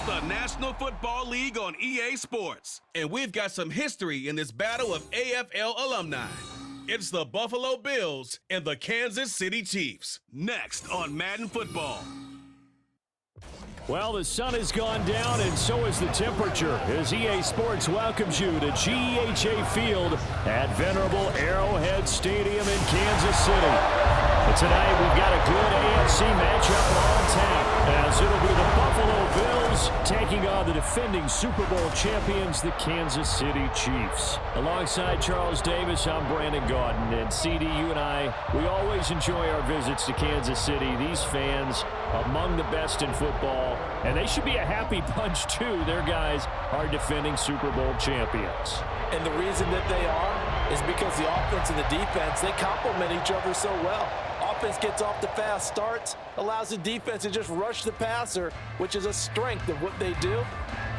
the National Football League on EA Sports. And we've got some history in this battle of AFL alumni. It's the Buffalo Bills and the Kansas City Chiefs. Next on Madden Football. Well, the sun has gone down, and so has the temperature, as EA Sports welcomes you to GEHA Field at venerable Arrowhead Stadium in Kansas City. And tonight, we've got a good AFC matchup on tap, as it'll be the Buffalo Bills taking on the defending Super Bowl champions, the Kansas City Chiefs. Alongside Charles Davis, I'm Brandon Gaudin, and CD, you and I, we always enjoy our visits to Kansas City. These fans, among the best in football, and they should be a happy bunch, too. Their guys are defending Super Bowl champions. And the reason that they are is because the offense and the defense, they complement each other so well. Offense gets off the fast starts, allows the defense to just rush the passer, which is a strength of what they do.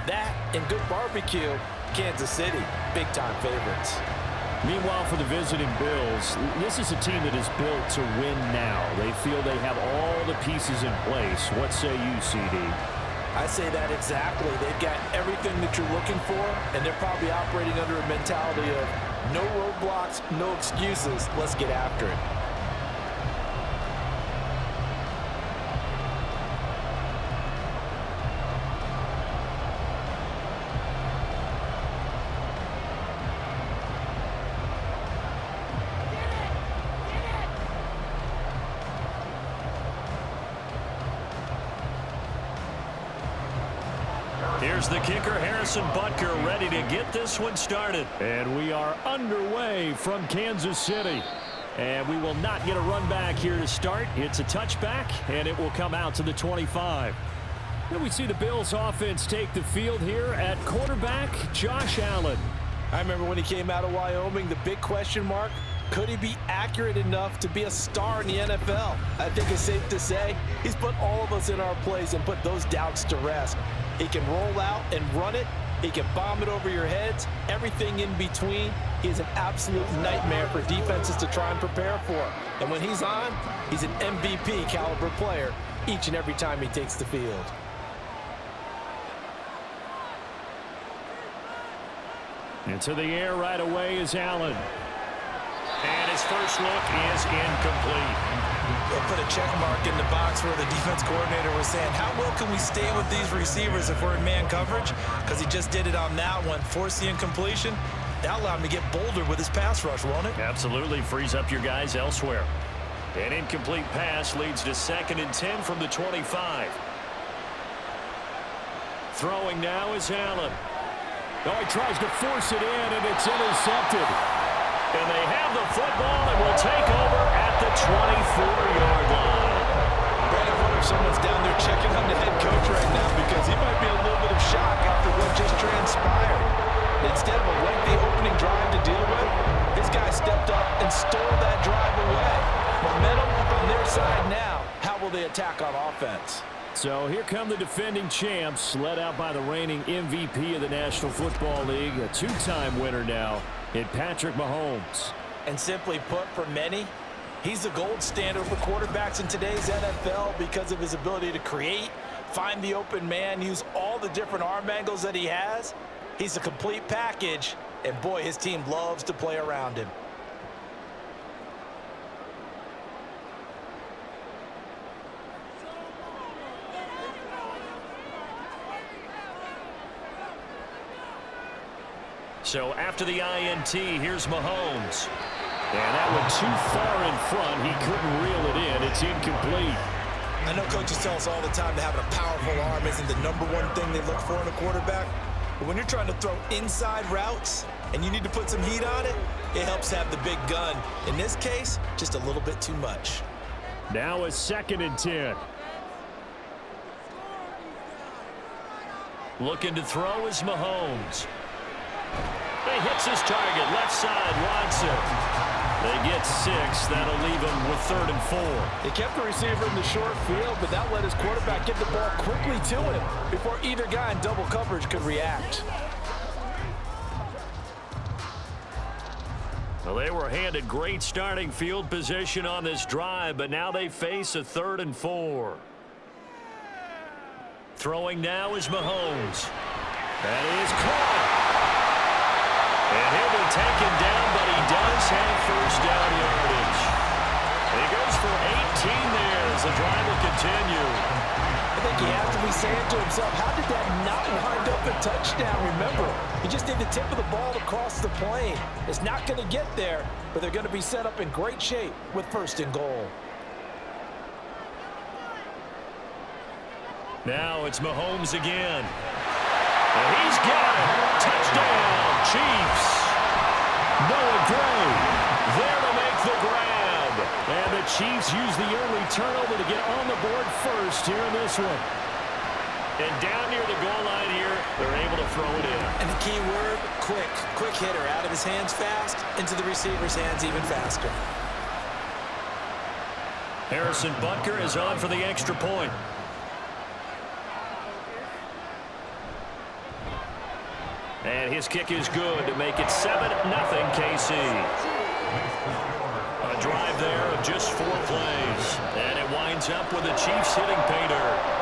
That and good barbecue, Kansas City, big-time favorites. Meanwhile, for the visiting Bills, this is a team that is built to win now. They feel they have all the pieces in place. What say you, CD? I say that exactly. They've got everything that you're looking for, and they're probably operating under a mentality of no roadblocks, no excuses. Let's get after it. Here's the kicker, Harrison Butker, ready to get this one started. And we are underway from Kansas City. And we will not get a run back here to start. It's a touchback, and it will come out to the 25. And we see the Bills offense take the field here at quarterback, Josh Allen. I remember when he came out of Wyoming, the big question mark, could he be accurate enough to be a star in the NFL? I think it's safe to say he's put all of us in our place and put those doubts to rest. He can roll out and run it. He can bomb it over your heads. Everything in between. He is an absolute nightmare for defenses to try and prepare for. And when he's on, he's an MVP caliber player each and every time he takes the field. Into the air right away is Allen. And his first look is incomplete. They'll put a check mark in the box where the defense coordinator was saying, how well can we stay with these receivers if we're in man coverage? Because he just did it on that one, forced the incompletion. That allowed him to get bolder with his pass rush, won't it? Absolutely, frees up your guys elsewhere. An incomplete pass leads to 2nd and 10 from the 25. Throwing now is Allen. Oh, he tries to force it in, and it's intercepted. And they have the football and will take over at the 24-yard line. Brandon, I wonder if someone's down there checking on the head coach right now because he might be a little bit of shock after what just transpired. Instead of a lengthy opening drive to deal with, this guy stepped up and stole that drive away. Momentum on their side now. How will they attack on offense? So here come the defending champs, led out by the reigning MVP of the National Football League, a two-time winner now in Patrick Mahomes. And simply put, for many, he's the gold standard for quarterbacks in today's NFL because of his ability to create, find the open man, use all the different arm angles that he has. He's a complete package, and boy, his team loves to play around him. So after the INT, here's Mahomes. And that one too far in front. He couldn't reel it in. It's incomplete. I know coaches tell us all the time that having a powerful arm isn't the number one thing they look for in a quarterback. But when you're trying to throw inside routes and you need to put some heat on it, it helps have the big gun. In this case, just a little bit too much. Now a 2nd and 10. Looking to throw is Mahomes. He hits his target, left side, Watson. They get 6. That'll leave him with 3rd and 4. They kept the receiver in the short field, but that let his quarterback get the ball quickly to him before either guy in double coverage could react. Well, they were handed great starting field position on this drive, but now they face a 3rd and 4. Throwing now is Mahomes. That is caught. And he'll be taken down, but he does have first down yardage. He goes for 18 there as the drive will continue. I think he has to be saying to himself, how did that not wind up a touchdown? Remember, he just did the tip of the ball across the plane. It's not going to get there, but they're going to be set up in great shape with first and goal. Now it's Mahomes again. And he's got it. Touchdown, Chiefs. Noah Gray there to make the grab. And the Chiefs use the early turnover to get on the board first here in this one. And down near the goal line here, they're able to throw it in. And the key word, quick. Quick hitter, out of his hands fast, into the receiver's hands even faster. Harrison Butker is on for the extra point. And his kick is good to make it 7-0 KC. A drive there of just 4 plays. And it winds up with the Chiefs hitting pay dirt.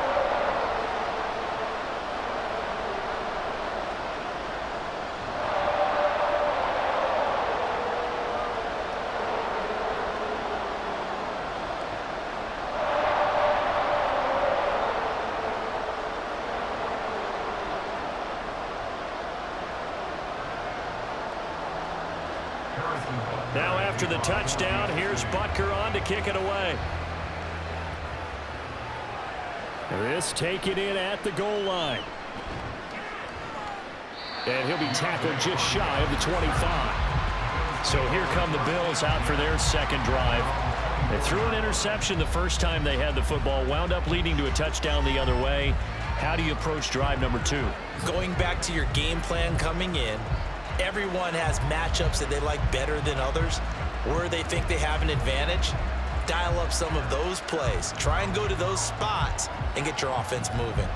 Now after the touchdown, here's Butker on to kick it away. This taken in at the goal line. And he'll be tackled just shy of the 25. So here come the Bills out for their second drive. They threw an interception the first time they had the football, wound up leading to a touchdown the other way. How do you approach drive number 2? Going back to your game plan coming in, everyone has matchups that they like better than others, where they think they have an advantage. Dial up some of those plays. Try and go to those spots and get your offense moving.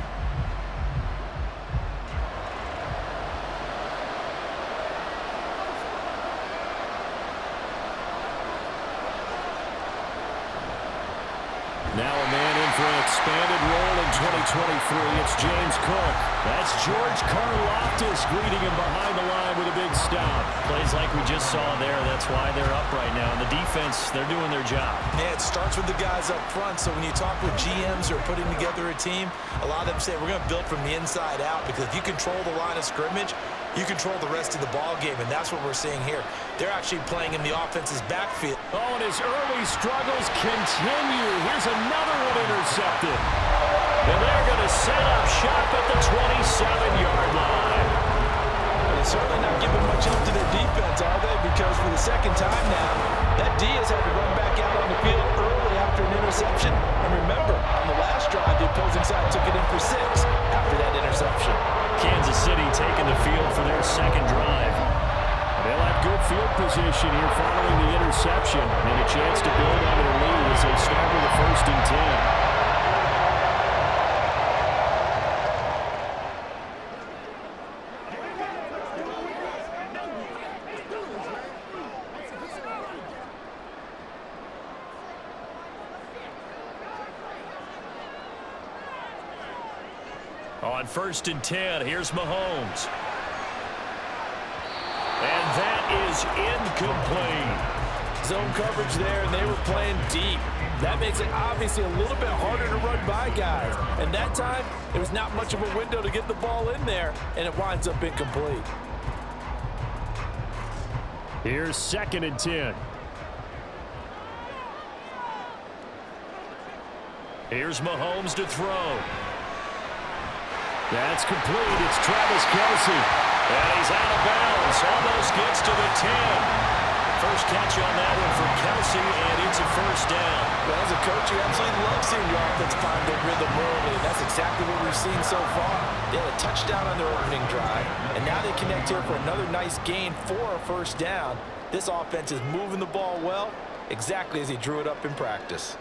Now a man in for an expanded role in 2023. It's James Cook. That's George Karlaftis greeting him behind the line with a big stop. Plays like we just saw there. That's why they're up right now. And the defense, they're doing their job. Yeah, it starts with the guys up front. So when you talk with GMs who are putting together a team, a lot of them say we're going to build from the inside out, because if you control the line of scrimmage, you control the rest of the ball game, and that's what we're seeing here. They're actually playing in the offense's backfield. Oh, and his early struggles continue. Here's another one intercepted. And they're going to set up shop at the 27-yard line. And they're certainly not giving much up to their defense, are they? Because for the second time now, that D has had to run back out on the field early after an interception. And remember, on the last drive, the opposing side took it in for 6 after that interception. Kansas City taking the field for their second drive. They'll have good field position here following the interception, and a chance to build on their lead as they start with a 1st and 10. On 1st and 10, here's Mahomes. And that is incomplete. Zone coverage there, and they were playing deep. That makes it obviously a little bit harder to run by guys. And that time, there was not much of a window to get the ball in there, and it winds up incomplete. Here's 2nd and 10. Here's Mahomes to throw. That's complete. It's Travis Kelce. And he's out of bounds. Almost gets to the 10. First catch on that one for Kelce, and it's a 1st down. Well, as a coach, you absolutely love seeing your offense find their rhythm early, and that's exactly what we've seen so far. They had a touchdown on their opening drive, and now they connect here for another nice gain for a 1st down. This offense is moving the ball well, exactly as he drew it up in practice.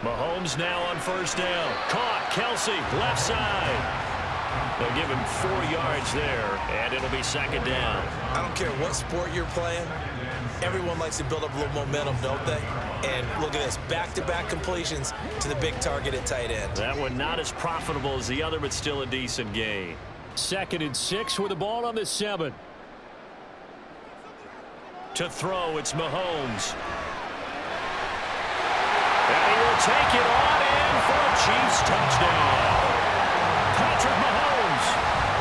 Mahomes now on 1st down. Caught. Kelce, left side. They'll give him 4 yards there, and it'll be 2nd down. I don't care what sport you're playing, Everyone likes to build up a little momentum, don't they? And look at this, back-to-back completions to the big target at tight end. That one not as profitable as the other, but still a decent gain. 2nd and 6 with the ball on the 7. To throw, it's Mahomes. And he will take it on in for a Chiefs touchdown. Patrick Mahomes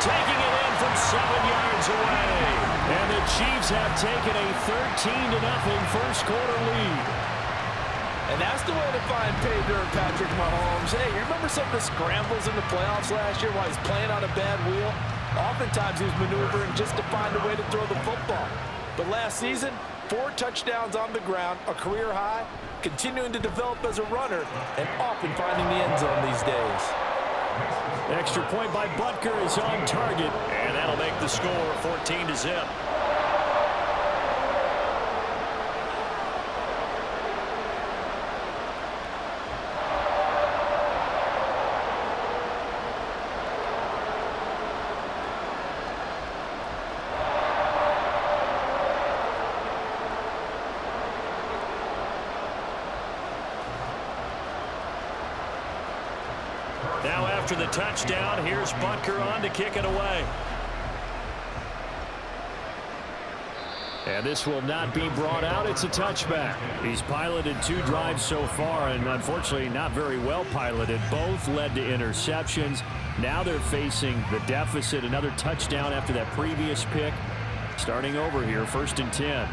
taking it in from 7 yards away. And the Chiefs have taken a 13-0 first quarter lead. And that's the way to find pay dirt, Patrick Mahomes. Hey, you remember some of the scrambles in the playoffs last year while he's playing on a bad wheel? Oftentimes he was maneuvering just to find a way to throw the football. But last season, 4 touchdowns on the ground, a career high, continuing to develop as a runner, and often finding the end zone these days. Extra point by Butker is on target, and that'll make the score 14-0. Now after the touchdown, here's Butker on to kick it away. And this will not be brought out. It's a touchback. He's piloted 2 drives so far, and unfortunately not very well piloted. Both led to interceptions. Now they're facing the deficit. Another touchdown after that previous pick. Starting over here, 1st and 10.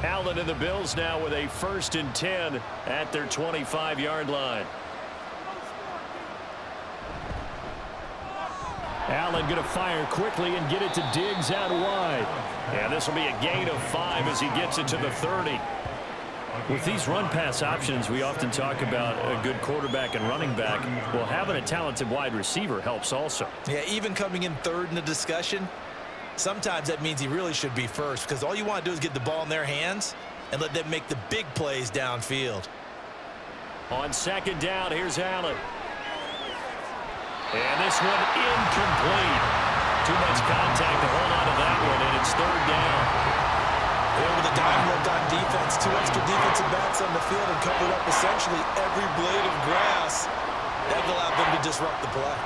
Allen and the Bills now with a 1st and 10 at their 25-yard line. Allen going to fire quickly and get it to Diggs out wide. And this will be a gain of 5 as he gets it to the 30. With these run-pass options, we often talk about a good quarterback and running back. Well, having a talented wide receiver helps also. Yeah, even coming in 3rd in the discussion, sometimes that means he really should be 1st, because all you want to do is get the ball in their hands and let them make the big plays downfield. On 2nd down, here's Allen. And this one incomplete. Too much contact to hold on to that one, and it's 3rd down. Yeah, with a dime look on defense, 2 extra defensive backs on the field and covered up essentially every blade of grass. That allowed them to disrupt the play.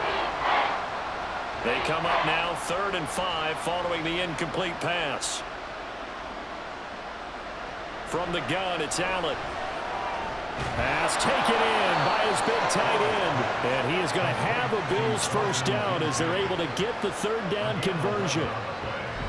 They come up now 3rd and 5 following the incomplete pass. From the gun, it's Allen. Pass taken in by his big tight end. And he is going to have a Bills 1st down as they're able to get the 3rd down conversion.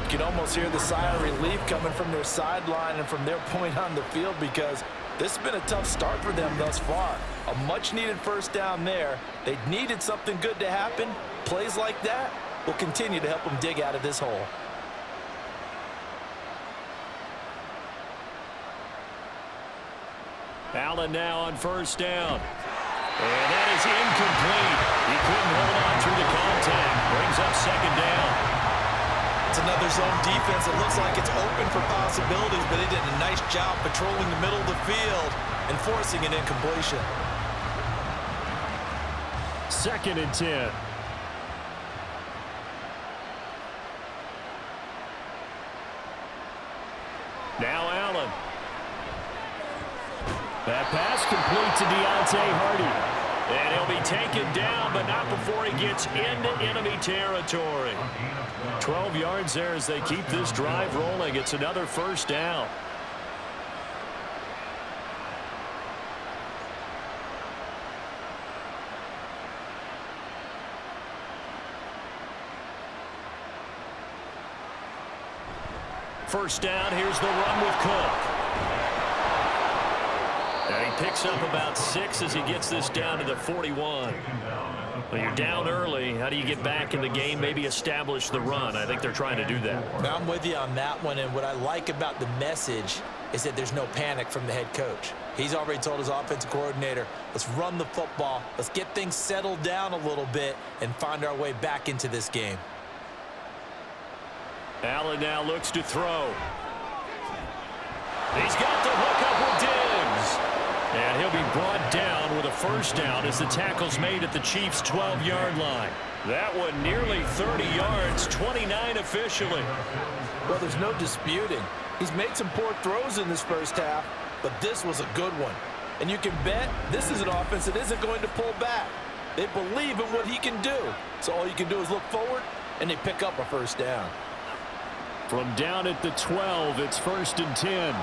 You can almost hear the sigh of relief coming from their sideline and from their point on the field, because this has been a tough start for them thus far. A much-needed 1st down there. They needed something good to happen. Plays like that will continue to help them dig out of this hole. Allen now on 1st down. And that is incomplete. He couldn't hold on through the contact. Brings up 2nd down. It's another zone defense. It looks like it's open for possibilities, but they did a nice job patrolling the middle of the field and forcing an incompletion. 2nd and 10. Now Allen. That pass complete to Deontay Hardy. And he'll be taken down, but not before he gets into enemy territory. 12 yards there as they keep this drive rolling. It's another 1st down. First down, here's the run with Cook. And he picks up about 6 as he gets this down to the 41. Well, you're down early. How do you get back in the game, maybe establish the run? I think they're trying to do that. I'm with you on that one, and what I like about the message is that there's no panic from the head coach. He's already told his offensive coordinator, let's run the football, let's get things settled down a little bit and find our way back into this game. Allen now looks to throw. He's got the hook up with Diggs. And he'll be brought down with a first down as the tackle's made at the Chiefs' 12-yard line. That one nearly 30 yards, 29 officially. Well, there's no disputing. He's made some poor throws in this first half, but this was a good one. And you can bet this is an offense that isn't going to pull back. They believe in what he can do. So all you can do is look forward, and they pick up a first down. From down at the 12, it's 1st and 10.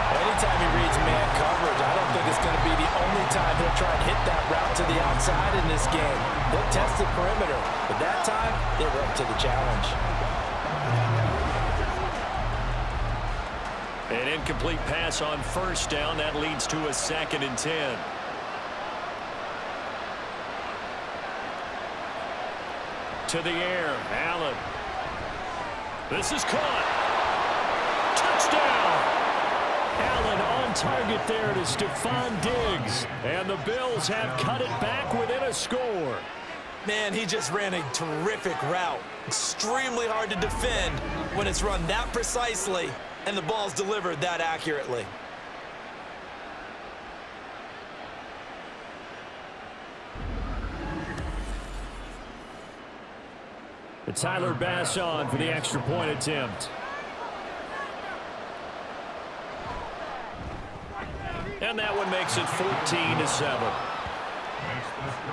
Anytime he reads man coverage, I don't think it's going to be the only time he'll try and hit that route to the outside in this game. They'll test the perimeter, but that time, they were up to the challenge. An incomplete pass on first down. That leads to a 2nd and 10. To the air, Allen. This is caught. Touchdown! Allen on target there to Stephon Diggs. And the Bills have cut it back within a score. Man, he just ran a terrific route. Extremely hard to defend when it's run that precisely and the ball's delivered that accurately. Tyler Bass on for the extra point attempt. And that one makes it 14-7.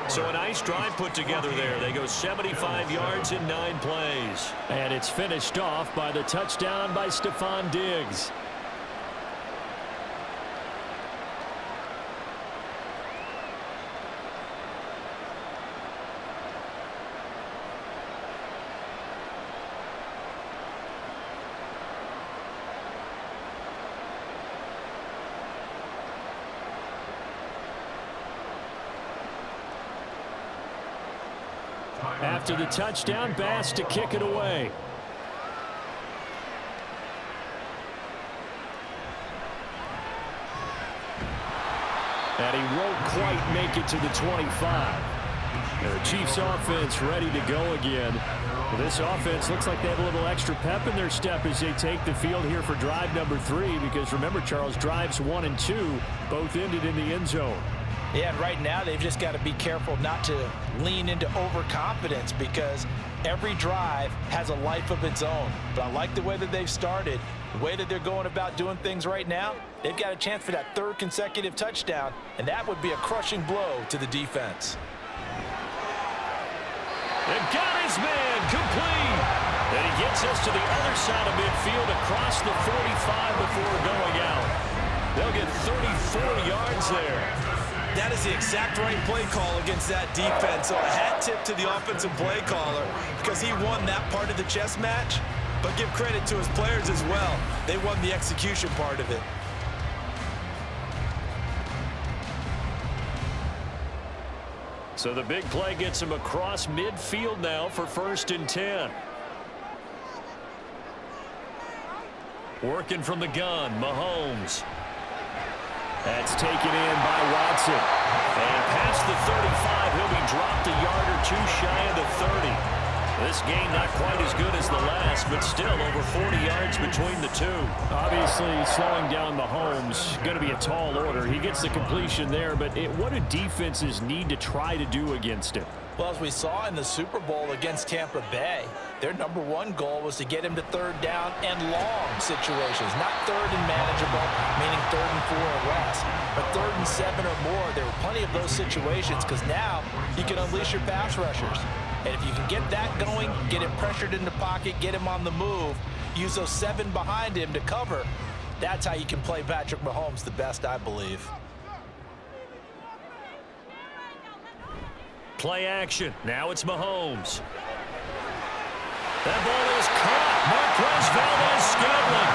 So a nice drive put together there. They go 75 yards in 9 plays. And it's finished off by the touchdown by Stephon Diggs. After the touchdown, Bass to kick it away. And he won't quite make it to the 25. And the Chiefs offense ready to go again. Well, this offense looks like they have a little extra pep in their step as they take the field here for drive number 3. Because remember, Charles, drives 1 and 2 both ended in the end zone. Yeah, and right now they've just got to be careful not to lean into overconfidence because every drive has a life of its own. But I like the way that they've started, the way that they're going about doing things right now. They've got a chance for that 3rd consecutive touchdown, and that would be a crushing blow to the defense. And got his man complete. And he gets us to the other side of midfield across the 45 before going out. They'll get 34 yards there. That is the exact right play call against that defense. So a hat tip to the offensive play caller because he won that part of the chess match. But give credit to his players as well. They won the execution part of it. So the big play gets him across midfield now for 1st and 10. Working from the gun, Mahomes. That's taken in by Watson. And past the 35, he'll be dropped a yard or 2 shy of the 30. This game not quite as good as the last, but still over 40 yards between the two. Obviously, slowing down Mahomes, going to be a tall order. He gets the completion there, but what do defenses need to try to do against him? Well, as we saw in the Super Bowl against Tampa Bay, their #1 goal was to get him to 3rd down and long situations, not 3rd and manageable, meaning 3rd and 4 or less, but 3rd and 7 or more. There were plenty of those situations because now you can unleash your pass rushers. And if you can get that going, get him pressured in the pocket, get him on the move, use those 7 behind him to cover, that's how you can play Patrick Mahomes the best, I believe. Play action. Now it's Mahomes. That ball is caught. Marquez Valdes-Scantling.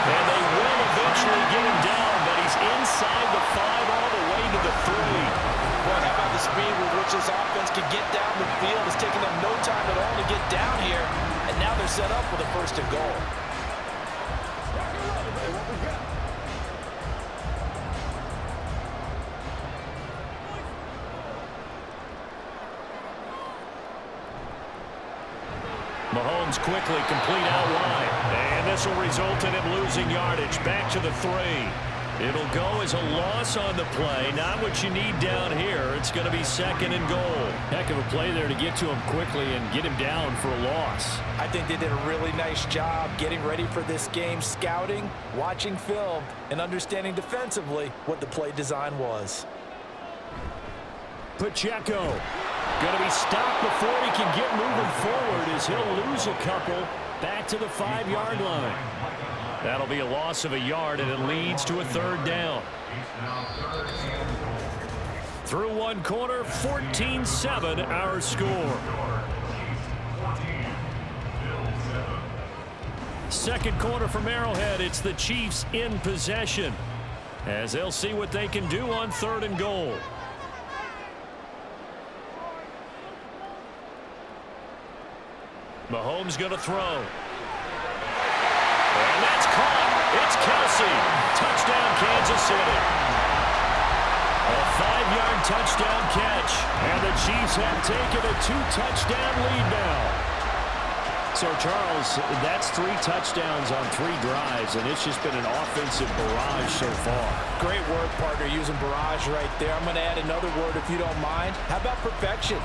And they will eventually get him down, but he's inside the 5 all the way to the 3. Well, how about the speed with which this offense can get down the field? It's taken them no time at all to get down here, and now they're set up with a 1st and goal. Mahomes quickly complete out wide. And this will result in him losing yardage. Back to the 3. It'll go as a loss on the play. Not what you need down here. It's going to be 2nd and goal. Heck of a play there to get to him quickly and get him down for a loss. I think they did a really nice job getting ready for this game, scouting, watching film, and understanding defensively what the play design was. Pacheco going to be stopped before he can get moving forward as he'll lose a couple back to the 5-yard line. That'll be a loss of a yard, and it leads to a 3rd down. Through one quarter, 14-7 our score. Second quarter from Arrowhead, it's the Chiefs in possession as they'll see what they can do on 3rd and goal. Mahomes going to throw. And that's caught. It's Kelsey. Touchdown, Kansas City. A 5-yard touchdown catch. And the Chiefs have taken a 2-touchdown lead now. So, Charles, that's 3 touchdowns on 3 drives, and it's just been an offensive barrage so far. Great word, partner, using barrage right there. I'm going to add another word if you don't mind. How about perfection?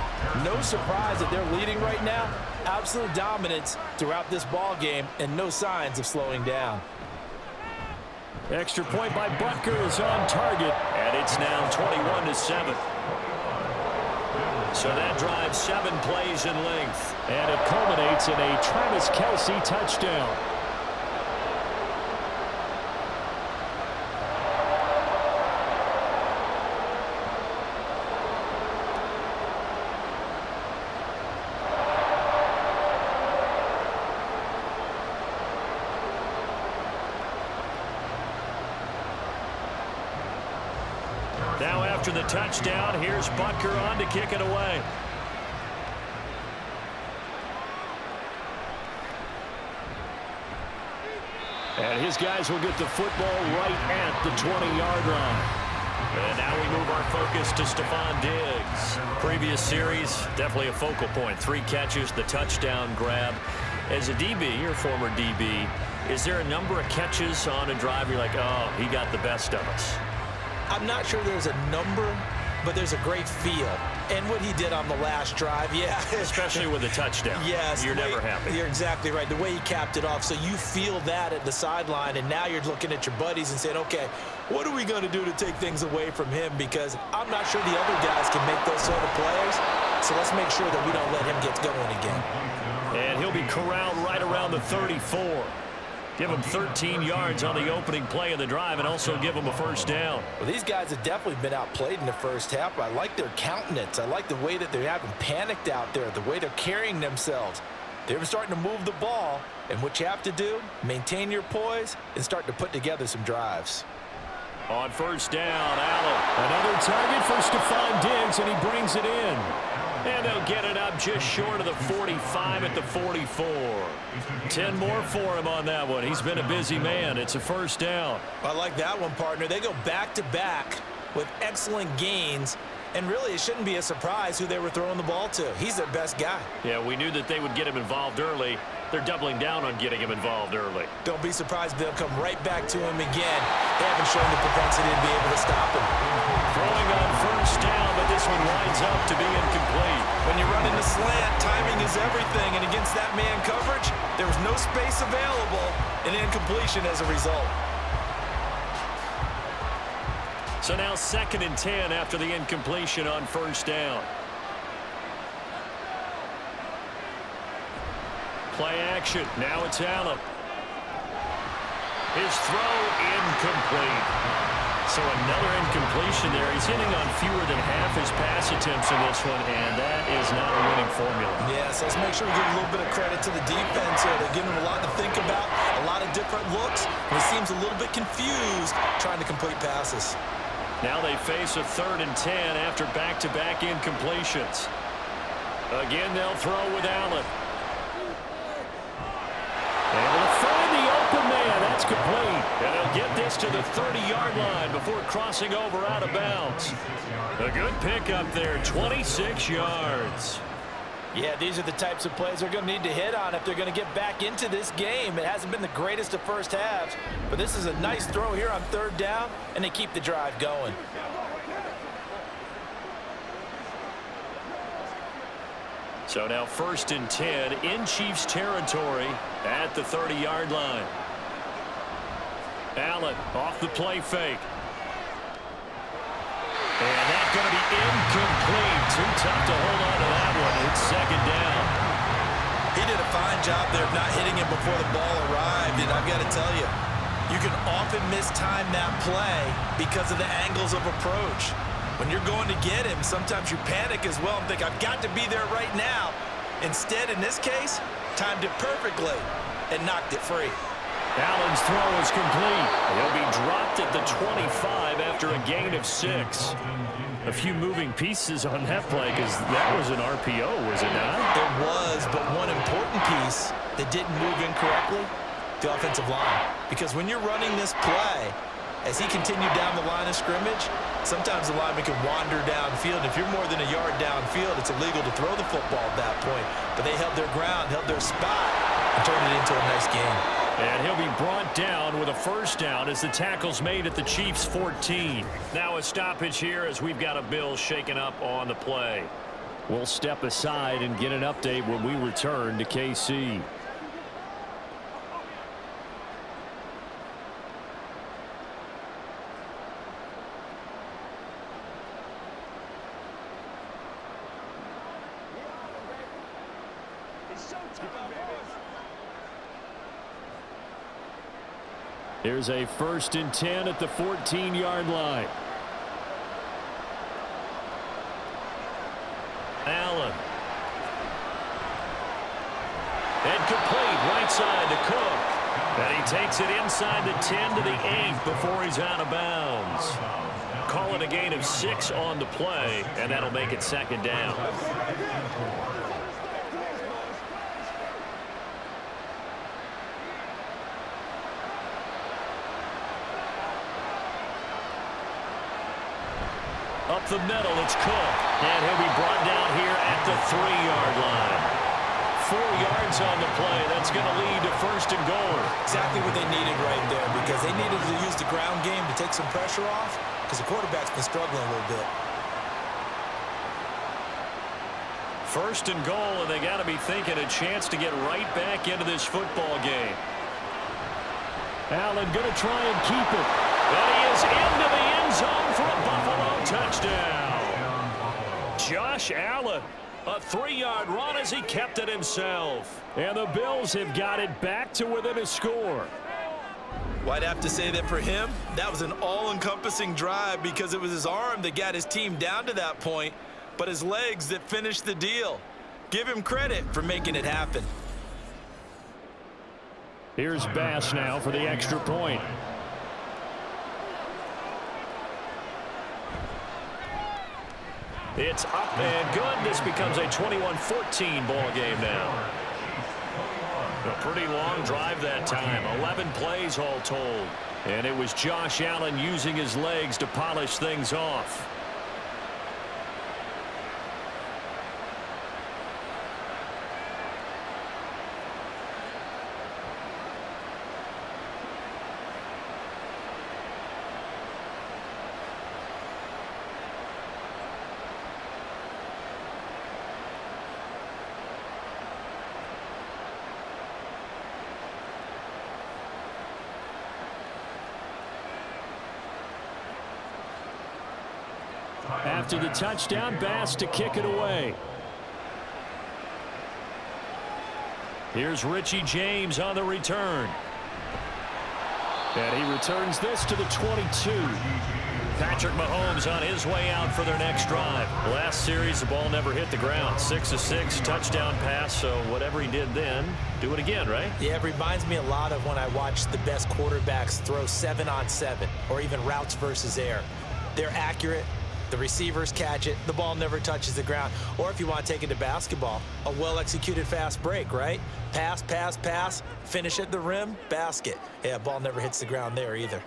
No surprise that they're leading right now. Absolute dominance throughout this ball game and no signs of slowing down. Extra point by Butker is on target, and it's now 21-7. So that drives 7 plays in length. And it culminates in a Travis Kelsey touchdown. Now after the touchdown, here's Butker on to kick it away. And his guys will get the football right at the 20-yard line. And now we move our focus to Stephon Diggs. Previous series, definitely a focal point. 3 catches, the touchdown grab. As a DB, your former DB, is there a number of catches on a drive you're like, oh, he got the best of us? I'm not sure there's a number, but there's a great feel. And what he did on the last drive, yeah. Especially with a touchdown. Yes. You're never happy. You're exactly right. The way he capped it off. So you feel that at the sideline, and now you're looking at your buddies and saying, okay, what are we going to do to take things away from him? Because I'm not sure the other guys can make those sort of plays. So let's make sure that we don't let him get going again. And he'll be corralled right around the 34. Give him 13 yards on the opening play of the drive and also give him a first down. Well, these guys have definitely been outplayed in the first half. I like their countenance. I like the way that they haven't panicked out there, the way they're carrying themselves. They're starting to move the ball, and what you have to do, maintain your poise and start to put together some drives. On first down, Allen. Another target for Stephon Diggs, and he brings it in. And they'll get it up just short of the 45 at the 44. 10 more for him on that one. He's been a busy man. It's a first down. I like that one, partner. They go back-to-back with excellent gains. And really, it shouldn't be a surprise who they were throwing the ball to. He's their best guy. Yeah, we knew that they would get him involved early. They're doubling down on getting him involved early. Don't be surprised if they'll come right back to him again. They haven't shown the propensity to be able to stop him. Throwing on first down, but this one winds up to be incomplete. When you're running the slant, timing is everything. And against that man coverage, there was no space available, and incompletion as a result. So now 2nd and 10 after the incompletion on first down. Play action. Now it's Allen. His throw incomplete. So another incompletion there. He's hitting on fewer than half his pass attempts in this one, and that is not a winning formula. Yes, let's make sure we give a little bit of credit to the defense here. They're giving him a lot to think about, a lot of different looks, and he seems a little bit confused trying to complete passes. Now they face a 3rd and 10 after back-to-back incompletions. Again, they'll throw with Allen. Able to find the open man. That's complete. And he'll get this to the 30-yard line before crossing over out of bounds. A good pickup there, 26 yards. Yeah, these are the types of plays they're going to need to hit on if they're going to get back into this game. It hasn't been the greatest of first halves, but this is a nice throw here on 3rd down, and they keep the drive going. So now 1st and 10 in Chiefs territory at the 30-yard line. Allen off the play fake. And that's going to be incomplete. Too tough to hold on to that one. It's 2nd down. He did a fine job there of not hitting him before the ball arrived, and I've got to tell you, you can often mistime that play because of the angles of approach. When you're going to get him, sometimes you panic as well and think, I've got to be there right now. Instead, in this case, timed it perfectly and knocked it free. Allen's throw is complete. He'll be dropped at the 25 after a gain of 6. A few moving pieces on that play because that was an RPO, was it not? It was, but one important piece that didn't move incorrectly, the offensive line. Because when you're running this play, as he continued down the line of scrimmage, sometimes the lineman can wander downfield. If you're more than a yard downfield, it's illegal to throw the football at that point. But they held their ground, held their spot, and turned it into a nice game. And he'll be brought down with a 1st down as the tackle's made at the Chiefs' 14. Now a stoppage here as we've got a Bills shaken up on the play. We'll step aside and get an update when we return to KC. Here's a 1st and 10 at the 14-yard line. Allen. And complete right side to Cook. And he takes it inside the 10 to the 8 before he's out of bounds. Call it a gain of 6 on the play, and that'll make it 2nd down. Up the middle, it's Cook. And he'll be brought down here at the 3-yard line. 4 yards on the play. That's going to lead to 1st and goal. Exactly what they needed right there, because they needed to use the ground game to take some pressure off, because the quarterback's been struggling a little bit. 1st and goal, and they got to be thinking a chance to get right back into this football game. Allen going to try and keep it. And he is into the end zone for a Buffalo touchdown. Josh Allen, a 3-yard run as he kept it himself. And the Bills have got it back to within a score. Well, I'd have to say that for him, that was an all-encompassing drive because it was his arm that got his team down to that point, but his legs that finished the deal. Give him credit for making it happen. Here's Bass now for the extra point. It's up and good. This becomes a 21-14 ball game now. A pretty long drive that time. 11 plays all told. And it was Josh Allen using his legs to polish things off. After the touchdown, Bass to kick it away. Here's Richie James on the return. And he returns this to the 22. Patrick Mahomes on his way out for their next drive. Last series, the ball never hit the ground. 6 of 6, touchdown pass, so whatever he did then, do it again, right? Yeah, it reminds me a lot of when I watch the best quarterbacks throw 7-on-7 or even routes versus air. They're accurate. The receivers catch it. The ball never touches the ground. Or if you want to take it to basketball, a well-executed fast break, right? Pass, pass, pass, finish at the rim, basket. Yeah, ball never hits the ground there either.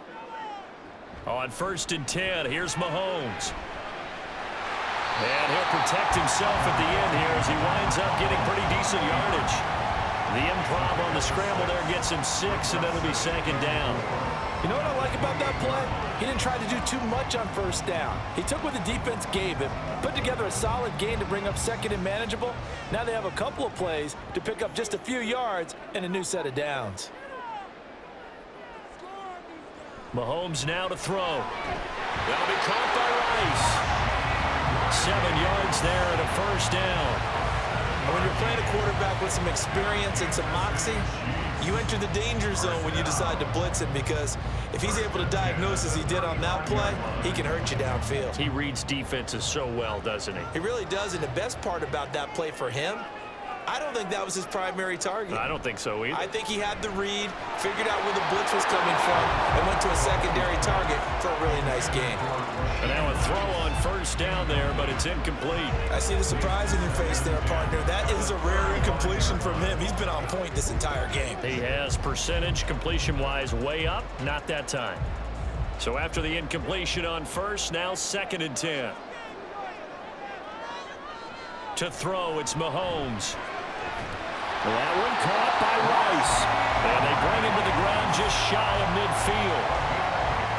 On 1st and 10, here's Mahomes. And he'll protect himself at the end here as he winds up getting pretty decent yardage. The improv on the scramble there gets him 6, and it'll be second down. You know what I like about that play? He didn't try to do too much on first down. He took what the defense gave him, put together a solid gain to bring up second and manageable. Now they have a couple of plays to pick up just a few yards and a new set of downs. Mahomes now to throw. That'll be caught by Rice. 7 yards there and a first down. When you're playing a quarterback with some experience and some moxie, you enter the danger zone when you decide to blitz him, because if he's able to diagnose as he did on that play, he can hurt you downfield. He reads defenses so well, doesn't he? He really does, and the best part about that play for him, I don't think that was his primary target. I don't think so either. I think he had the read, figured out where the blitz was coming from, and went to a secondary target for a really nice gain. And now a throw on first down there, but it's incomplete. I see the surprise in your face there, partner. That is a rare incompletion from him. He's been on point this entire game. He has percentage completion-wise way up, not that time. So after the incompletion on first, now 2nd and 10. To throw, it's Mahomes. That one caught by Rice. And they bring him to the ground just shy of midfield.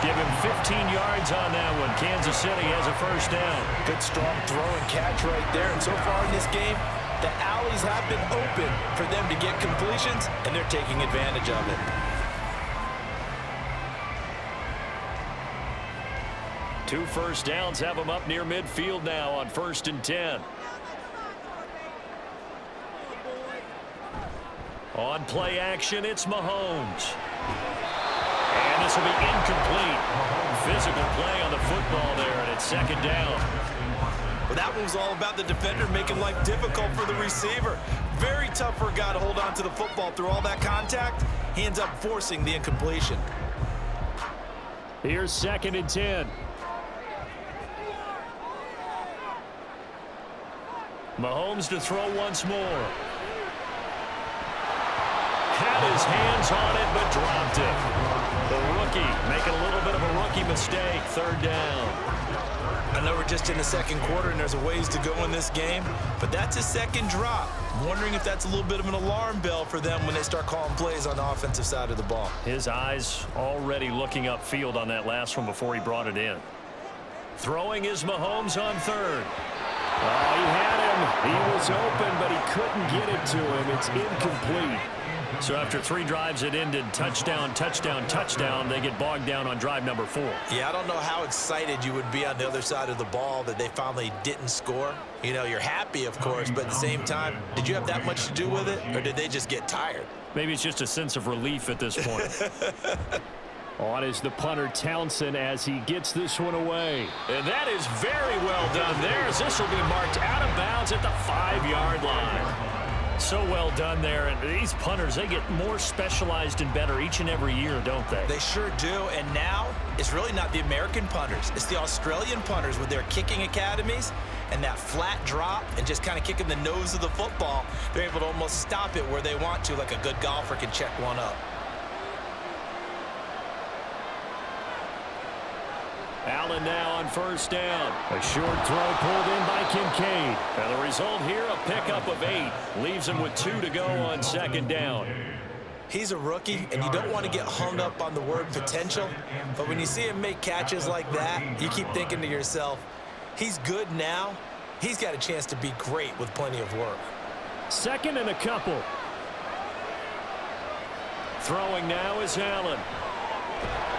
Give him 15 yards on that one. Kansas City has a first down. Good strong throw and catch right there. And so far in this game, the alleys have been open for them to get completions, and they're taking advantage of it. 2 first downs have them up near midfield now on 1st and 10. On play action, it's Mahomes. And this will be incomplete. Physical play on the football there, and it's 2nd down. Well, that one was all about the defender making life difficult for the receiver. Very tough for a guy to hold on to the football through all that contact. He ends up forcing the incompletion. Here's 2nd and 10. Mahomes to throw once more. Had his hands on it, but dropped it. The rookie making a little bit of a rookie mistake. 3rd down. I know we're just in the 2nd quarter and there's a ways to go in this game, but that's his 2nd drop. I'm wondering if that's a little bit of an alarm bell for them when they start calling plays on the offensive side of the ball. His eyes already looking upfield on that last one before he brought it in. Throwing is Mahomes on 3rd. Oh, he had him. He was open, but he couldn't get it to him. It's incomplete. So after 3 drives that ended touchdown, touchdown, touchdown, they get bogged down on drive number 4. Yeah, I don't know how excited you would be on the other side of the ball that they finally didn't score. You know, you're happy, of course, but at the same time, did you have that much to do with it, or did they just get tired? Maybe it's just a sense of relief at this point. On is the punter, Townsend, as he gets this one away. And that is very well done there, as this will be marked out of bounds at the 5-yard line. So well done there, and these punters, they get more specialized and better each and every year, don't they? They sure do, and now it's really not the American punters. It's the Australian punters with their kicking academies and that flat drop and just kind of kicking the nose of the football. They're able to almost stop it where they want to, like a good golfer can check one up. Allen now on 1st down. A short throw pulled in by Kincaid. And the result here, a pickup of 8. Leaves him with 2 to go on 2nd down. He's a rookie, and you don't want to get hung up on the word potential. But when you see him make catches like that, you keep thinking to yourself, he's good now. He's got a chance to be great with plenty of work. 2nd and a couple. Throwing now is Allen.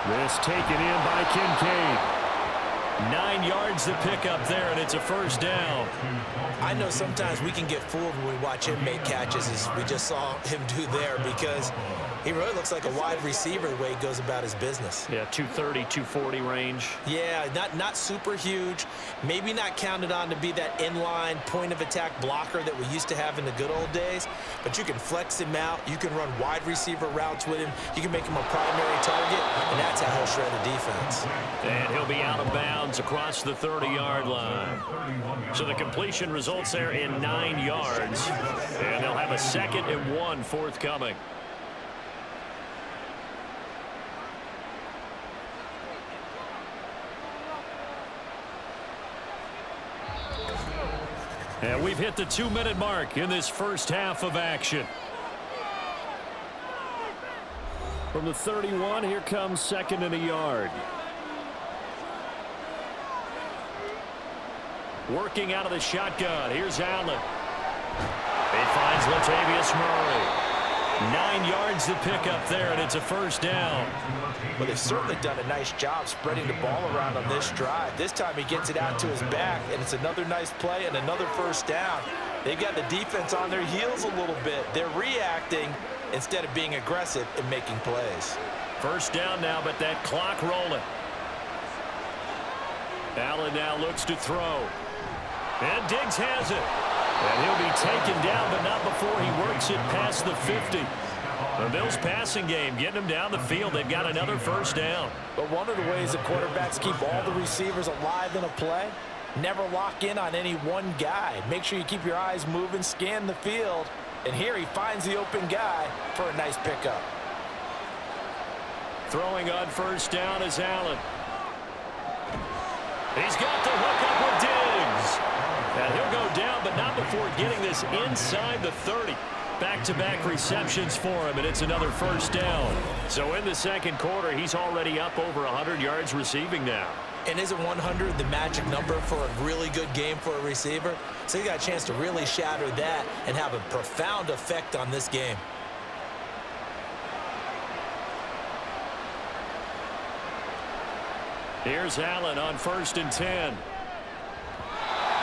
This taken in by Kincaid. 9 yards to pick up there, and it's a 1st down. I know sometimes we can get fooled when we watch him make catches, as we just saw him do there, because he really looks like a wide receiver the way he goes about his business. Yeah, 230, 240 range. Yeah, not super huge. Maybe not counted on to be that inline point-of-attack blocker that we used to have in the good old days, but you can flex him out. You can run wide receiver routes with him. You can make him a primary target, and that's how he'll shred a defense. And he'll be out of bounds across the 30-yard line. So the completion results there in 9 yards, and they'll have a 2nd and 1 forthcoming. And we've hit the 2-minute mark in this first half of action. From the 31, here comes 2nd and a yard. Working out of the shotgun. Here's Allen. He finds Latavius Murray. 9 yards to pick up there, and it's a first down. Well, they've certainly done a nice job spreading the ball around on this drive. This time he gets it out to his back, and it's another nice play and another first down. They've got the defense on their heels a little bit. They're reacting instead of being aggressive and making plays. First down now, but that clock rolling. Allen now looks to throw. And Diggs has it. And he'll be taken down, but not before he works it past the 50. The Bills' passing game getting them down the field. They've got another first down. But one of the ways that quarterbacks keep all the receivers alive in a play, never lock in on any one guy. Make sure you keep your eyes moving, scan the field. And here he finds the open guy for a nice pickup. Throwing on first down is Allen. He's got the hook up with Diggs. And he'll go down, but not before getting this inside the 30. Back-to-back receptions for him, and it's another first down. So in the second quarter, he's already up over 100 yards receiving now. And isn't 100 the magic number for a really good game for a receiver? So he got a chance to really shatter that and have a profound effect on this game. Here's Allen on 1st and 10.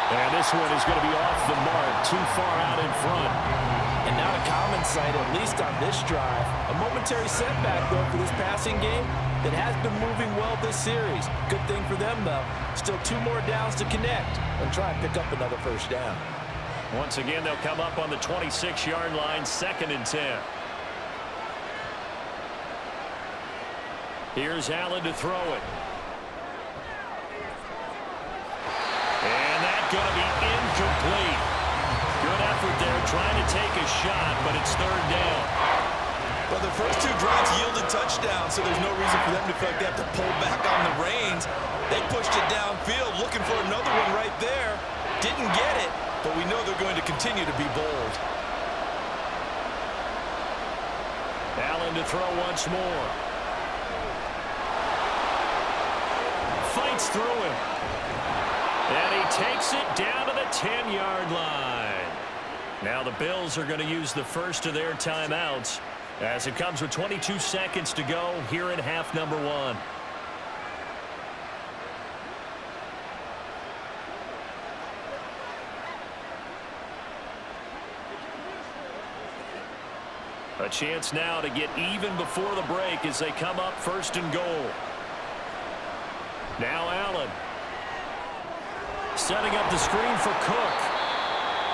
And this one is going to be off the mark, too far out in front. And not a common sight, at least on this drive. A momentary setback, though, for this passing game that has been moving well this series. Good thing for them, though. Still 2 more downs to connect and try and pick up another first down. Once again, they'll come up on the 26-yard line, 2nd and 10. Here's Allen to throw it. And that's going to be incomplete. Good effort there trying to take a shot, but it's 3rd down. Well, the first 2 drives yielded touchdowns, so there's no reason for them to feel like they have to pull back on the reins. They pushed it downfield, looking for another one right there. Didn't get it, but we know they're going to continue to be bold. Allen to throw once more. Fights through him. And he takes it down to the 10-yard line. Now the Bills are going to use the first of their timeouts as it comes with 22 seconds to go here in half number 1. A chance now to get even before the break as they come up 1st and goal. Now Allen. Setting up the screen for Cook.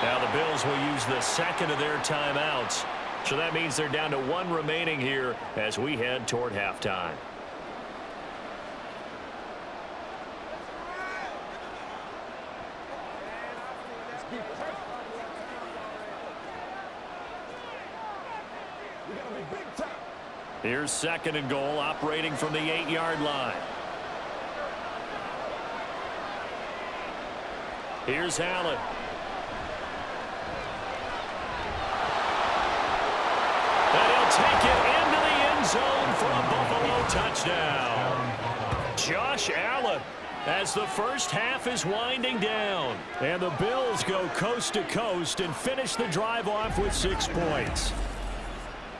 Now the Bills will use the second of their timeouts. So that means they're down to 1 remaining here as we head toward halftime. Here's 2nd and goal, operating from the 8-yard line. Here's Allen. And he'll take it into the end zone for a Buffalo touchdown. Josh Allen as the first half is winding down. And the Bills go coast to coast and finish the drive off with 6 points.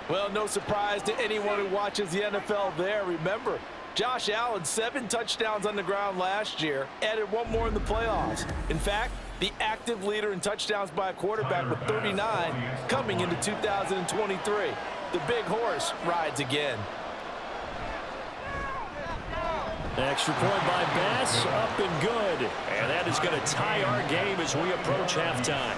Well, no surprise to anyone who watches the NFL there. Remember, Josh Allen, 7 touchdowns on the ground last year, added 1 more in the playoffs. In fact, the active leader in touchdowns by a quarterback with 39 coming into 2023. The big horse rides again. Extra point by Bass, up and good. And that is going to tie our game as we approach halftime.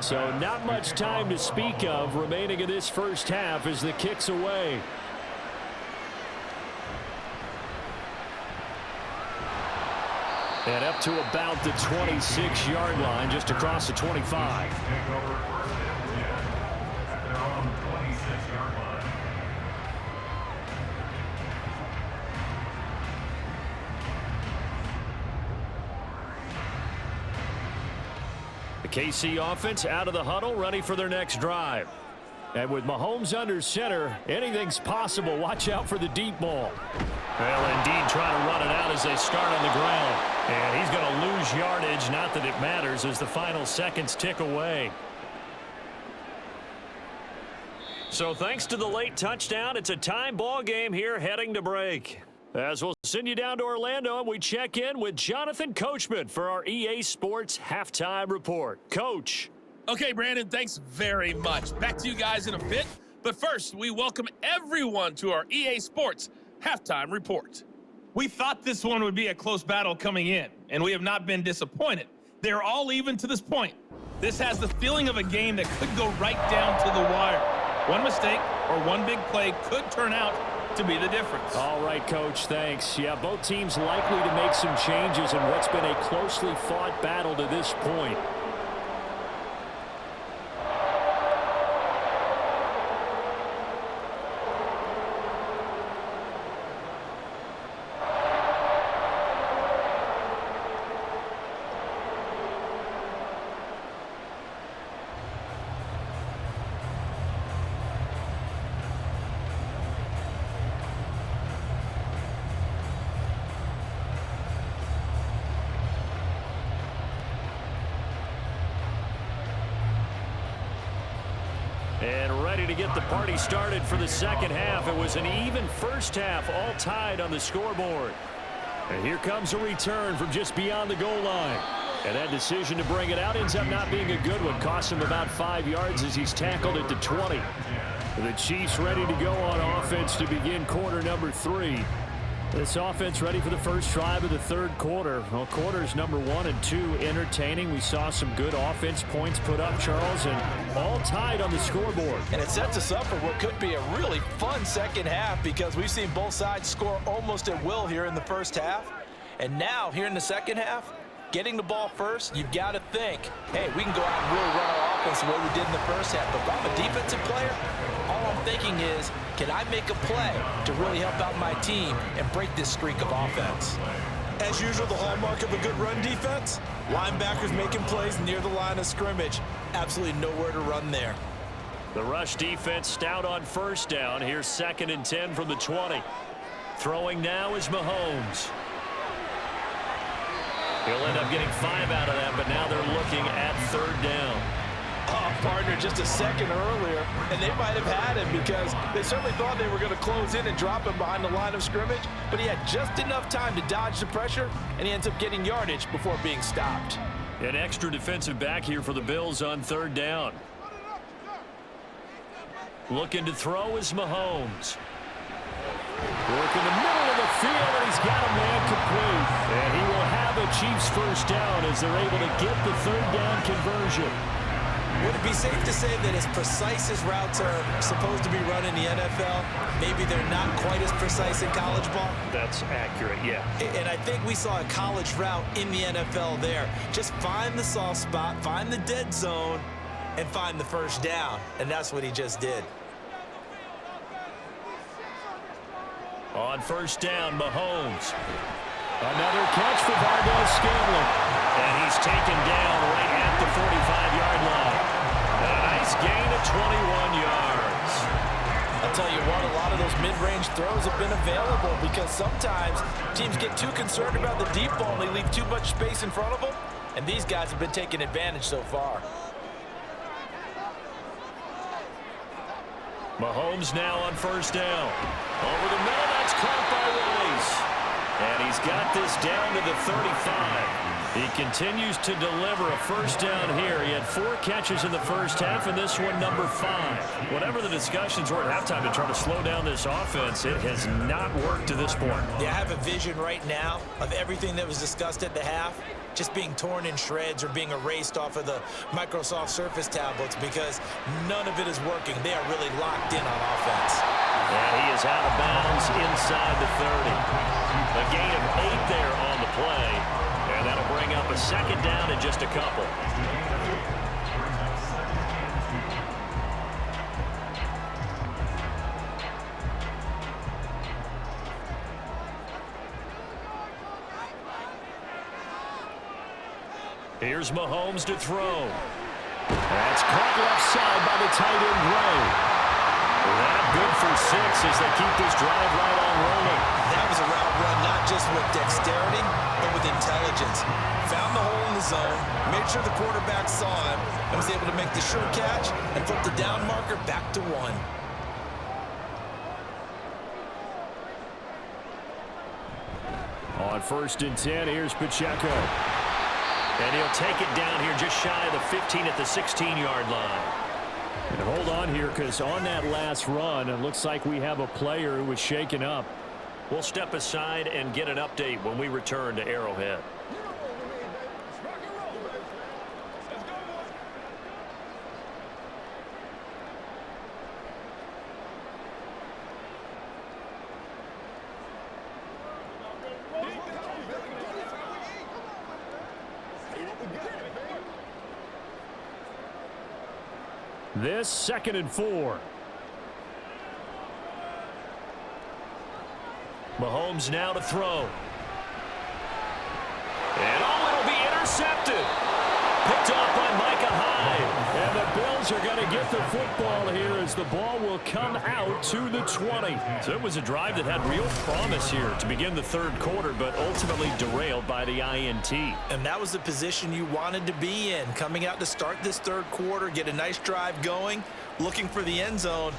So not much time to speak of remaining in this first half as the kick's away. And up to about the 26-yard line, just across the 25. The KC offense out of the huddle, ready for their next drive. And with Mahomes under center, anything's possible. Watch out for the deep ball. Well, indeed, trying to run it out as they start on the ground. And he's going to lose yardage, not that it matters, as the final seconds tick away. So thanks to the late touchdown, it's a time ball game here heading to break. As we'll send you down to Orlando, and we check in with Jonathan Coachman for our EA Sports Halftime Report. Coach. Okay, Brandon, thanks very much. Back to you guys in a bit. But first, we welcome everyone to our EA Sports Halftime Report. We thought this one would be a close battle coming in, and we have not been disappointed. They're all even to this point. This has the feeling of a game that could go right down to the wire. One mistake or one big play could turn out to be the difference. All right, Coach, thanks. Yeah, both teams likely to make some changes in what's been a closely fought battle to this point. And ready to get the party started for the second half. It was an even first half, all tied on the scoreboard. And here comes a return from just beyond the goal line. And that decision to bring it out ends up not being a good one. Costs him about 5 yards as he's tackled at the 20. The Chiefs ready to go on offense to begin quarter number 3. This offense ready for the first drive of the third quarter. Well, quarters number 1 and 2 entertaining. We saw some good offense points put up, Charles, and all tied on the scoreboard. And it sets us up for what could be a really fun second half because we've seen both sides score almost at will here in the first half. And now, here in the second half, getting the ball first, you've got to think, hey, we can go out and really run our offense the way we did in the first half. But if I'm a defensive player, all I'm thinking is, can I make a play to really help out my team and break this streak of offense? As usual, the hallmark of a good run defense, linebackers making plays near the line of scrimmage. Absolutely nowhere to run there. The rush defense stout on first down. Here's 2nd and 10 from the 20. Throwing now is Mahomes. He'll end up getting 5 out of that, but now they're looking at 3rd down. Oh, partner, just a second earlier, and they might have had him because they certainly thought they were going to close in and drop him behind the line of scrimmage, but he had just enough time to dodge the pressure, and he ends up getting yardage before being stopped. An extra defensive back here for the Bills on 3rd down. Looking to throw is Mahomes. Work in the middle of the field, and he's got a man complete. And he will have a Chiefs first down as they're able to get the 3rd down conversion. Would it be safe to say that as precise as routes are supposed to be run in the NFL, maybe they're not quite as precise in college ball? That's accurate, yeah. And I think we saw a college route in the NFL there. Just find the soft spot, find the dead zone, and find the first down. And that's what he just did. On 1st down, Mahomes. Another catch for Valdez-Scantling. And he's taken down right at the 45-yard line. A nice gain of 21 yards. I'll tell you what, a lot of those mid-range throws have been available because sometimes teams get too concerned about the deep ball and they leave too much space in front of them, and these guys have been taking advantage so far. Mahomes now on 1st down. Over the middle, that's caught by Rice. And he's got this down to the 35. He continues to deliver a first down here. He had 4 catches in the first half, and this one number 5. Whatever the discussions were at halftime to try to slow down this offense, it has not worked to this point. Yeah, I have a vision right now of everything that was discussed at the half. just being torn in shreds or being erased off of the Microsoft Surface tablets because none of it is working. They are really locked in on offense. And he is out of bounds inside the 30. A gain of 8 there on the play. And that'll bring up a second down in just a couple. Here's Mahomes to throw. That's caught left side by the tight end, Gray. That good for 6 as they keep this drive right on rolling. That was a route run not just with dexterity, but with intelligence. Found the hole in the zone, made sure the quarterback saw him, and was able to make the sure catch and flip the down marker back to 1. On 1st and 10, here's Pacheco. And he'll take it down here just shy of the 15 at the 16-yard line. And hold on here, because on that last run, it looks like we have a player who was shaken up. We'll step aside and get an update when we return to Arrowhead. This 2nd and 4. Mahomes now to throw. And it'll be intercepted. Picked off by Micah Hyde. And the Bills are going to get the football here as the ball will come out to the 20. So it was a drive that had real promise here to begin the 3rd quarter, but ultimately derailed by the INT. And that was the position you wanted to be in, coming out to start this 3rd quarter, get a nice drive going, looking for the end zone.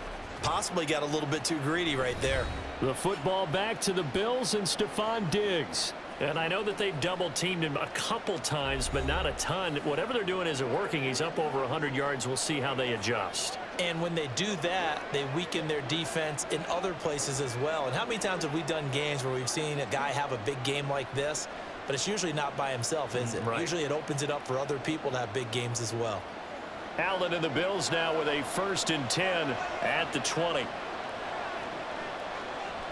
Possibly got a little bit too greedy right there. The football back to the Bills and Stephon Diggs. And I know that they've double-teamed him a couple times, but not a ton. Whatever they're doing isn't working. He's up over 100 yards. We'll see how they adjust. And when they do that, they weaken their defense in other places as well. And how many times have we done games where we've seen a guy have a big game like this, but it's usually not by himself, is it? Right. Usually it opens it up for other people to have big games as well. Allen and the Bills now with a 1st and 10 at the 20.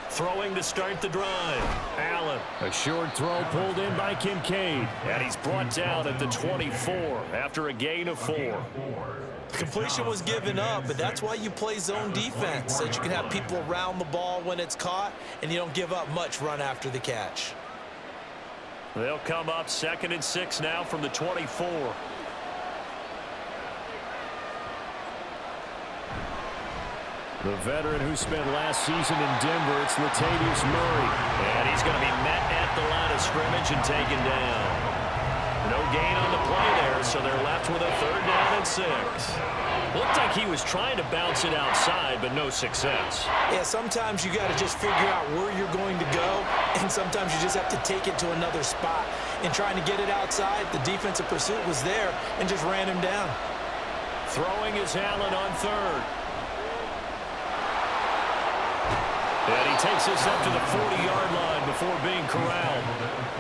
Throwing to start the drive. Allen. A short throw pulled in by Kincaid. And he's brought down at the 24 after a gain of 4. Completion was given up, but that's why you play zone defense, so that you can have people around the ball when it's caught, and you don't give up much run after the catch. They'll come up 2nd and 6 now from the 24. The veteran who spent last season in Denver, it's Latavius Murray. And he's going to be met at the line of scrimmage and taken down. No gain on the play there, so they're left with a 3rd down and 6. Looked like he was trying to bounce it outside, but no success. Yeah, sometimes you got to just figure out where you're going to go, and sometimes you just have to take it to another spot. In trying to get it outside, the defensive pursuit was there and just ran him down. Throwing is Allen on 3rd. And he takes this up to the 40-yard line before being corralled.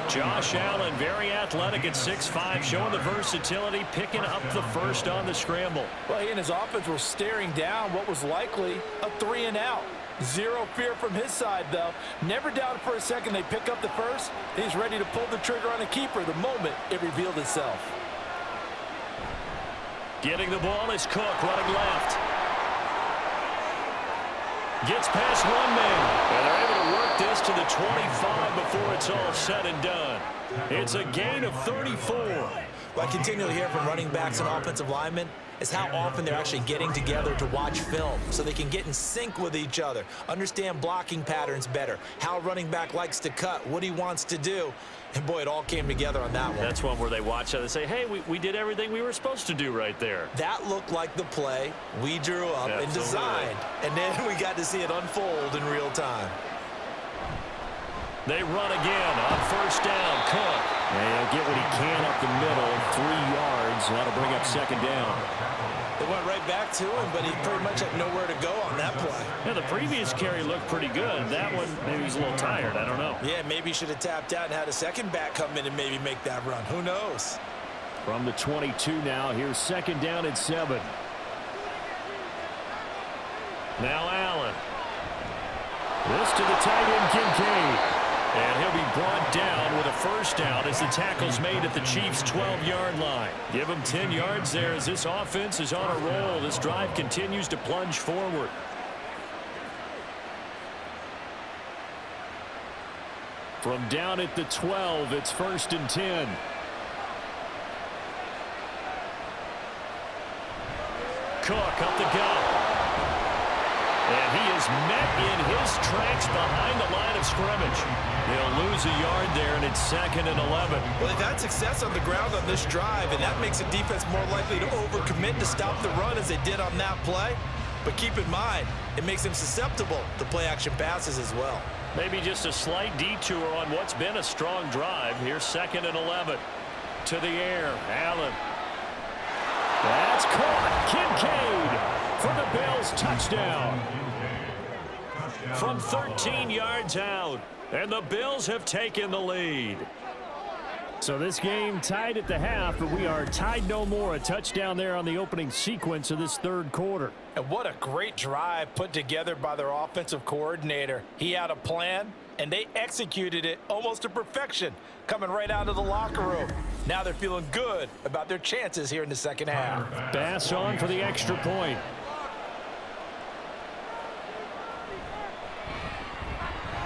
Josh Allen, very athletic at 6'5", showing the versatility, picking up the 1st on the scramble. Well, he and his offense were staring down what was likely a 3-and-out. Zero fear from his side, though. Never doubted for a second they pick up the 1st. He's ready to pull the trigger on a keeper the moment it revealed itself. Getting the ball is Cook, running left. Gets past 1 man. And they're able to work this to the 25 before it's all said and done. It's a gain of 34. What I continually hear from running backs and offensive linemen is how often they're actually getting together to watch film so they can get in sync with each other, understand blocking patterns better, how a running back likes to cut, what he wants to do. And, boy, it all came together on that one. That's one where they watch it and say, hey, we did everything we were supposed to do right there. That looked like the play we drew up and designed. And then we got to see it unfold in real time. They run again on 1st down. Cook. And he'll get what he can up the middle, 3 yards. That'll bring up 2nd down. They went right back to him, but he pretty much had nowhere to go on that play. Yeah, the previous carry looked pretty good. That one, maybe he's a little tired. I don't know. Yeah, maybe he should have tapped out and had a second back come in and maybe make that run. Who knows? From the 22 now, here's 2nd down and 7. Now Allen. This to the tight end, Kincaid. And he'll be brought down with a first down as the tackle's made at the Chiefs' 12-yard line. Give him 10 yards there as this offense is on a roll. This drive continues to plunge forward. From down at the 12, it's 1st and 10. Cook up the gut. And he is met in his tracks behind the line of scrimmage. He'll lose a yard there, and it's 2nd and 11. Well, they've had success on the ground on this drive, and that makes the defense more likely to overcommit to stop the run as they did on that play. But keep in mind, it makes them susceptible to play-action passes as well. Maybe just a slight detour on what's been a strong drive. Here's 2nd and 11. To the air, Allen. That's caught. Kincaid for the Bills touchdown. From 13 yards out, and the Bills have taken the lead. So this game tied at the half, but we are tied no more. A touchdown there on the opening sequence of this 3rd quarter. And what a great drive put together by their offensive coordinator. He had a plan, and they executed it almost to perfection, coming right out of the locker room. Now they're feeling good about their chances here in the 2nd half. Bass on for the extra point.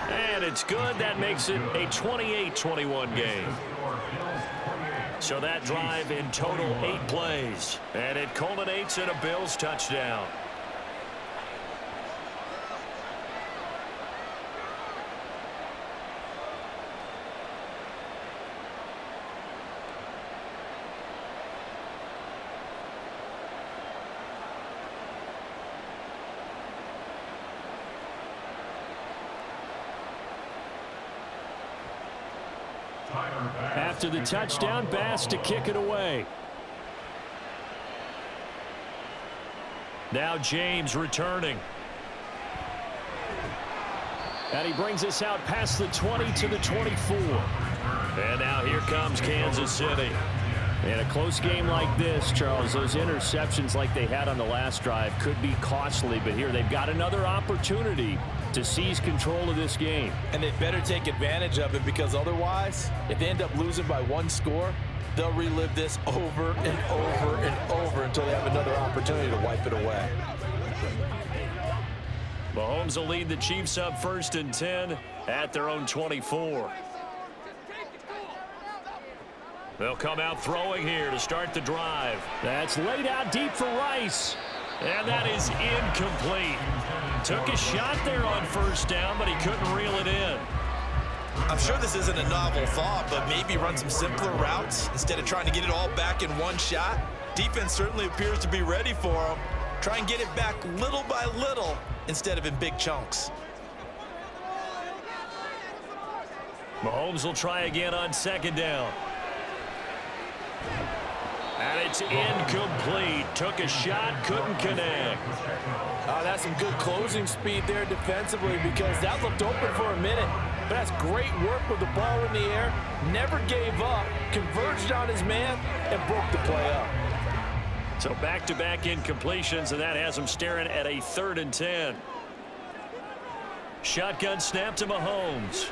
And it's good. That makes it a 28-21 game. So that drive in total 8 plays. And it culminates in a Bills touchdown. After the touchdown, Bass to kick it away. Now James returning. And he brings us out past the 20 to the 24. And now here comes Kansas City. In a close game like this, Charles, those interceptions like they had on the last drive could be costly. But here they've got another opportunity to seize control of this game. And they better take advantage of it, because otherwise, if they end up losing by 1 score, they'll relive this over and over and over until they have another opportunity to wipe it away. Mahomes will lead the Chiefs up 1st and 10 at their own 24. They'll come out throwing here to start the drive. That's laid out deep for Rice. And that is incomplete. Took a shot there on 1st down, but he couldn't reel it in. I'm sure this isn't a novel thought, but maybe run some simpler routes instead of trying to get it all back in one shot. Defense certainly appears to be ready for them. Try and get it back little by little instead of in big chunks. Mahomes will try again on 2nd down. And it's incomplete. Took a shot, couldn't connect. That's some good closing speed there defensively, because that looked open for a minute. But that's great work with the ball in the air. Never gave up, converged on his man, and broke the play up. So back-to-back incompletions, and that has him staring at a 3rd and 10. Shotgun snap to Mahomes.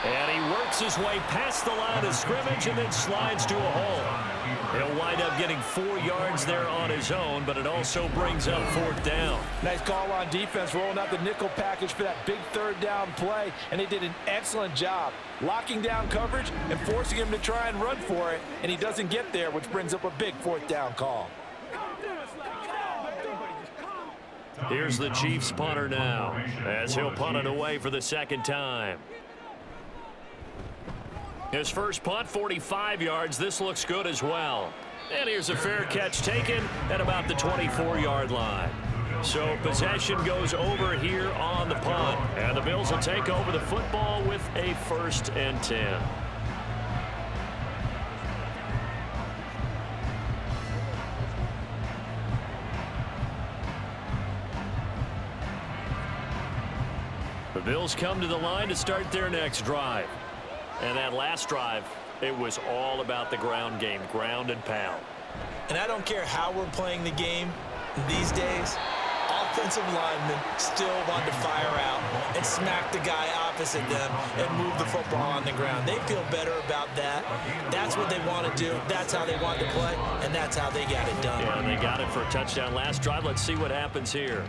And he works his way past the line of scrimmage and then slides to a hole. He'll wind up getting 4 yards there on his own, but it also brings up 4th down. Nice call on defense, rolling out the nickel package for that big 3rd down play, and they did an excellent job locking down coverage and forcing him to try and run for it, and he doesn't get there, which brings up a big 4th down call. Here's the Chiefs punter now, as he'll punt it away for the 2nd time. His first punt, 45 yards. This looks good as well. And here's a fair catch taken at about the 24-yard line. So possession goes over here on the punt. And the Bills will take over the football with a 1st and 10. The Bills come to the line to start their next drive. And that last drive, it was all about the ground game, ground and pound. And I don't care how we're playing the game these days, offensive linemen still want to fire out and smack the guy opposite them and move the football on the ground. They feel better about that. That's what they want to do. That's how they want to play, and that's how they got it done. Yeah, and they got it for a touchdown last drive. Let's see what happens here.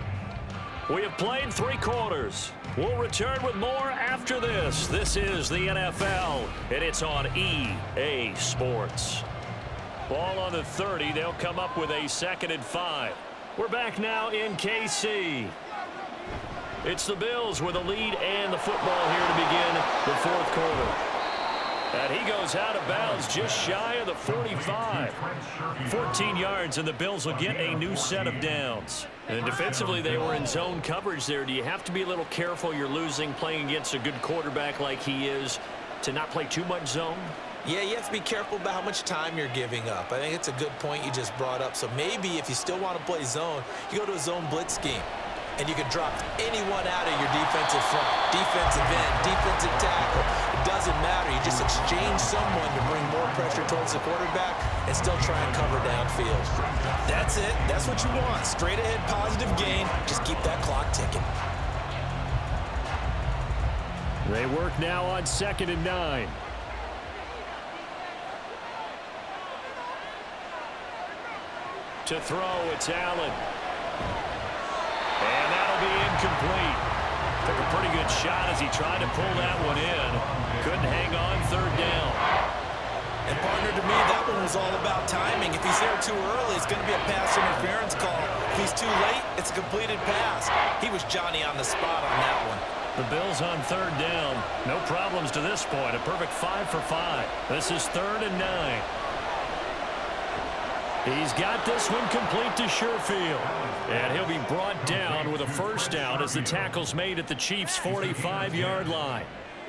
We have played 3 quarters. We'll return with more after this. This is the NFL, and it's on EA Sports. Ball on the 30. They'll come up with a 2nd and 5. We're back now in KC. It's the Bills with a lead and the football here to begin the 4th quarter. And he goes out of bounds just shy of the 45. 14 yards, and the Bills will get a new set of downs. And defensively, they were in zone coverage there. Do you have to be a little careful? You're losing playing against a good quarterback like he is to not play too much zone? Yeah, you have to be careful about how much time you're giving up. I think it's a good point you just brought up. So maybe if you still want to play zone, you go to a zone blitz scheme. And you can drop anyone out of your defensive front, defensive end, defensive tackle. It doesn't matter. You just exchange someone to bring more pressure towards the quarterback and still try and cover downfield. That's it. That's what you want. Straight ahead positive gain. Just keep that clock ticking. They work now on 2nd and 9. To throw, it's Allen. And that'll be incomplete. Took a pretty good shot as he tried to pull that one in. Couldn't hang on 3rd down. And partner, to me, that one was all about timing. If he's there too early, it's going to be a pass interference call. If he's too late, it's a completed pass. He was Johnny on the spot on that one. The Bills on 3rd down. No problems to this point. A perfect 5 for 5. This is 3rd and 9. He's got this one complete to Sherfield. And he'll be brought down with a 1st down as the tackle's made at the Chiefs' 45-yard line.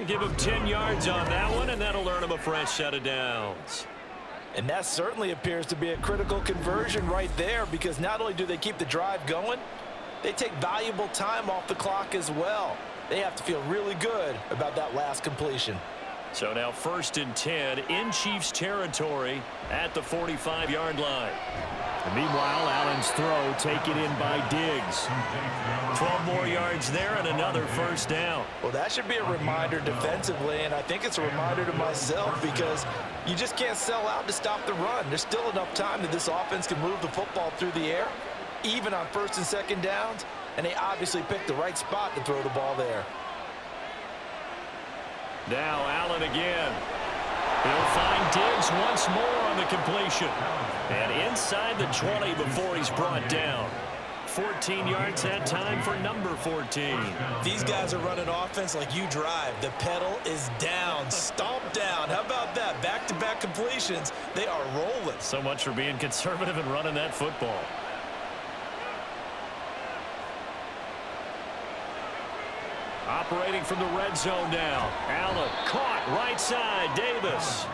Give him 10 yards on that one, and that'll earn him a fresh set of downs. And that certainly appears to be a critical conversion right there, because not only do they keep the drive going, they take valuable time off the clock as well. They have to feel really good about that last completion. So now 1st and 10 in Chiefs territory at the 45-yard line. And meanwhile, Allen's throw taken in by Diggs. 12 more yards there and another 1st down. Well, that should be a reminder defensively, and I think it's a reminder to myself, because you just can't sell out to stop the run. There's still enough time that this offense can move the football through the air, even on 1st and 2nd downs, and they obviously picked the right spot to throw the ball there. Now Allen again. He'll find Diggs once more on the completion. And inside the 20 before he's brought down. 14 yards that time for number 14. These guys are running offense like you drive. The pedal is down, stomped down. How about that? Back-to-back completions. They are rolling. So much for being conservative and running that football. Operating from the red zone now. Allen caught right side. Davis.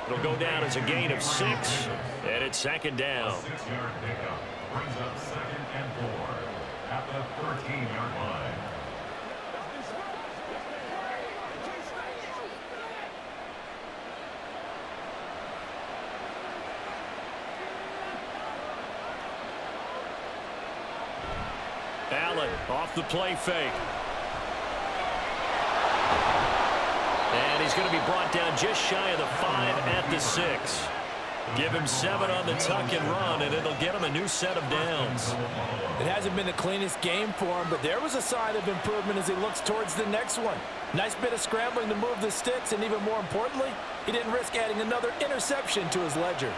It'll go down as a gain of 6, and it's 2nd down. 6-yard pickup brings up 2nd and 4 at the 13-yard line. Allen off the play fake. And he's going to be brought down just shy of the 5 at the 6. Give him 7 on the tuck and run, and it'll get him a new set of downs. It hasn't been the cleanest game for him, but there was a sign of improvement as he looks towards the next one. Nice bit of scrambling to move the sticks, and even more importantly, he didn't risk adding another interception to his ledger.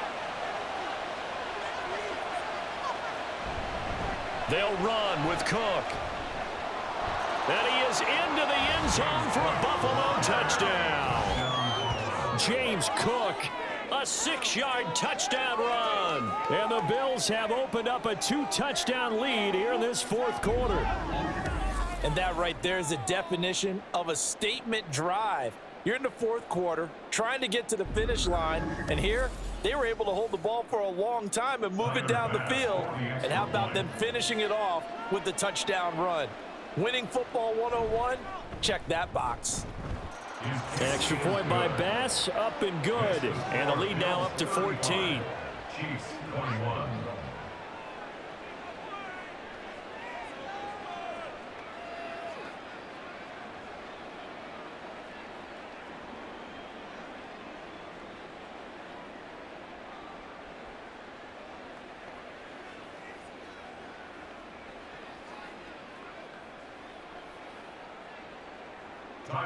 They'll run with Cook. And he is into the end zone for a Buffalo touchdown. James Cook, a 6-yard touchdown run. And the Bills have opened up a 2-touchdown lead here in this 4th quarter. And that right there is the definition of a statement drive. You're in the 4th quarter, trying to get to the finish line, and here they were able to hold the ball for a long time and move it down the field. And how about them finishing it off with the touchdown run? Winning football 101, check that box. Extra point by Bass, up and good. And the lead now up to 14. Chiefs 21.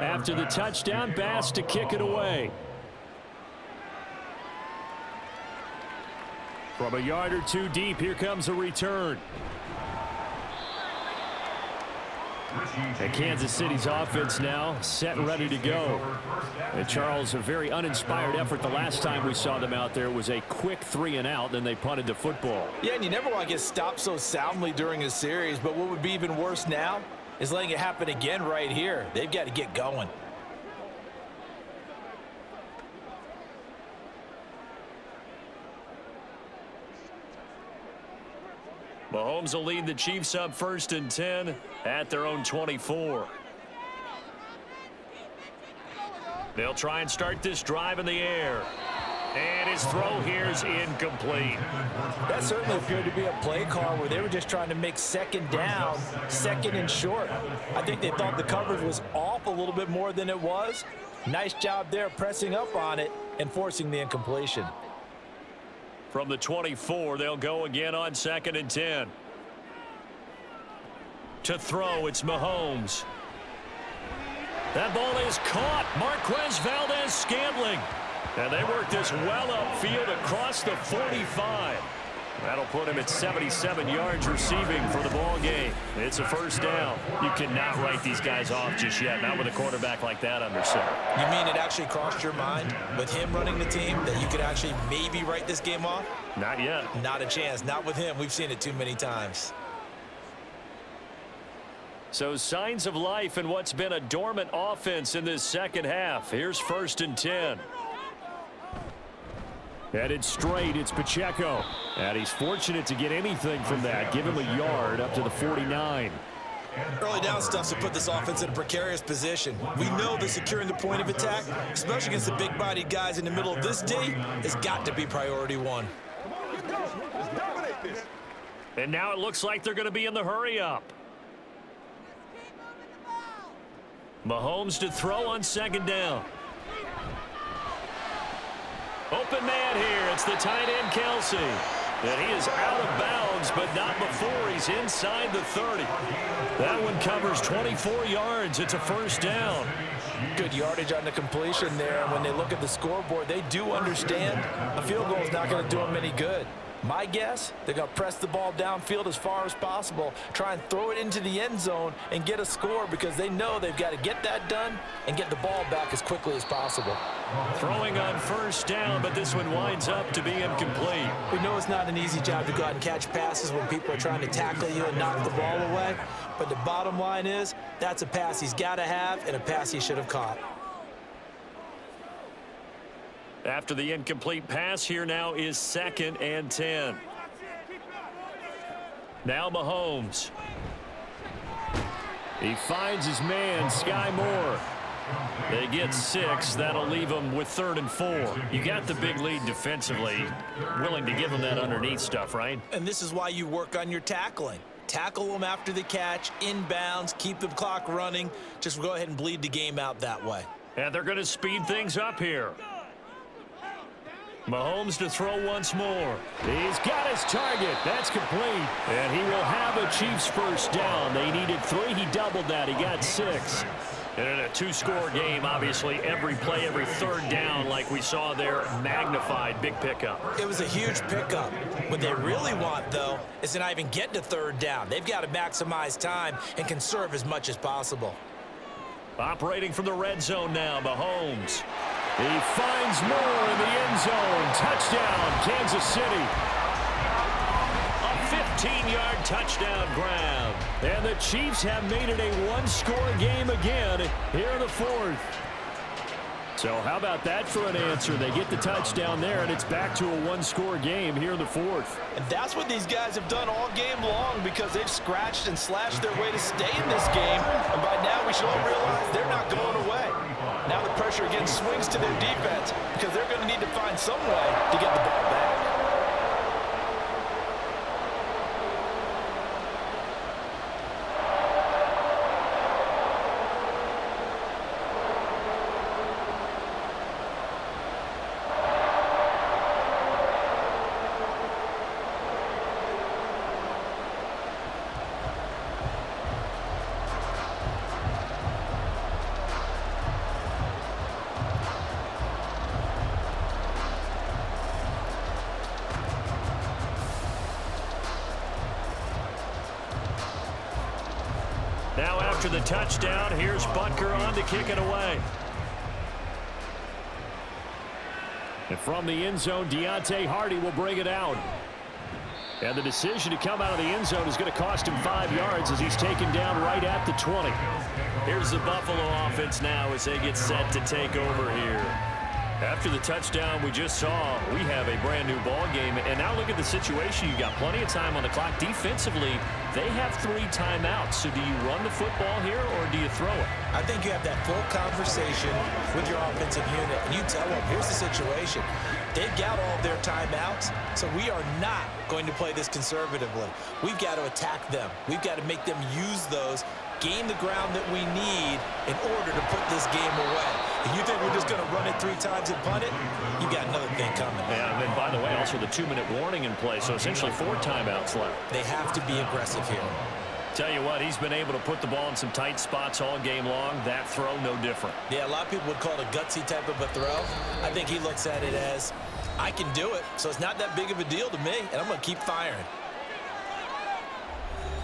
After the touchdown, Bass to kick it away. From a yard or two deep, here comes a return. And Kansas City's offense now set and ready to go. And Charles, a very uninspired effort the last time we saw them out there. It was a quick 3 and out, then they punted the football. Yeah, and you never want to get stopped so soundly during a series, but what would be even worse now is letting it happen again right here. They've got to get going. Mahomes will lead the Chiefs up 1st and 10 at their own 24. They'll try and start this drive in the air. And his throw here is incomplete. That certainly appeared to be a play call where they were just trying to make second down, second and short. I think they thought the coverage was off a little bit more than it was. Nice job there pressing up on it and forcing the incompletion. From the 24, they'll go again on 2nd and 10. To throw, it's Mahomes. That ball is caught. Marquez Valdez-Scantling. And they work this well upfield across the 45. That'll put him at 77 yards receiving for the ball game. It's a 1st down. You cannot write these guys off just yet, not with a quarterback like that under center. You mean it actually crossed your mind with him running the team that you could actually maybe write this game off? Not yet. Not a chance. Not with him. We've seen it too many times. So signs of life in what's been a dormant offense in this second half. Here's 1st and 10. Headed straight, it's Pacheco. And he's fortunate to get anything from that. Give him a yard up to the 49. Early down stuff to put this offense in a precarious position. We know that securing the point of attack, especially against the big-bodied guys in the middle of this D, has got to be priority 1. And now it looks like they're going to be in the hurry-up. Mahomes to throw on 2nd down. Open man here. It's the tight end, Kelsey. And he is out of bounds, but not before he's inside the 30. That one covers 24 yards. It's a 1st down. Good yardage on the completion there. And when they look at the scoreboard, they do understand a field goal is not going to do them any good. My guess, they're going to press the ball downfield as far as possible, try and throw it into the end zone and get a score because they know they've got to get that done and get the ball back as quickly as possible. Throwing on 1st down, but this one winds up to be incomplete. We know it's not an easy job to go out and catch passes when people are trying to tackle you and knock the ball away, but the bottom line is that's a pass he's got to have and a pass he should have caught. After the incomplete pass, here now is 2nd and 10. Now Mahomes. He finds his man, Sky Moore. They get 6. That'll leave them with 3rd and 4. You got the big lead defensively. Willing to give them that underneath stuff, right? And this is why you work on your tackling. Tackle them after the catch, inbounds, keep the clock running. Just go ahead and bleed the game out that way. And they're going to speed things up here. Mahomes to throw once more. He's got his target. That's complete. And he will have a Chiefs 1st down. They needed 3. He doubled that. He got 6. And in a 2-score game, obviously, every play, every 3rd down, like we saw there, magnified. Big pickup. It was a huge pickup. What they really want, though, is to not even get to 3rd down. They've got to maximize time and conserve as much as possible. Operating from the red zone now, Mahomes. He finds Moore in the end zone. Touchdown, Kansas City. A 15-yard touchdown grab. And the Chiefs have made it a 1-score game again here in the 4th. So how about that for an answer? They get the touchdown there, and it's back to a one-score game here in the fourth. And that's what these guys have done all game long because they've scratched and slashed their way to stay in this game. And by now we should all realize they're not going away. Now the pressure again swings to their defense because they're going to need to find some way to get the ball back. Now after the touchdown, here's Butker on to kick it away. And from the end zone, Deontay Hardy will bring it out. And the decision to come out of the end zone is going to cost him 5 yards as he's taken down right at the 20. Here's the Buffalo offense now as they get set to take over here. After the touchdown we just saw, we have a brand new ball game. And now look at the situation. You got plenty of time on the clock. Defensively, they have 3 timeouts. So do you run the football here or do you throw it? I think you have that full conversation with your offensive unit, and you tell them, here's the situation. They've got all their timeouts, so we are not going to play this conservatively. We've got to attack them. We've got to make them use those, gain the ground that we need in order to put this game away. If you think we're just going to run it 3 times and punt it, you got another thing coming. Yeah, and by the way, also the 2-minute warning in play, so essentially 4 timeouts left. They have to be aggressive here. Tell you what, he's been able to put the ball in some tight spots all game long. That throw, no different. Yeah, a lot of people would call it a gutsy type of a throw. I think he looks at it as, I can do it, so it's not that big of a deal to me, and I'm going to keep firing.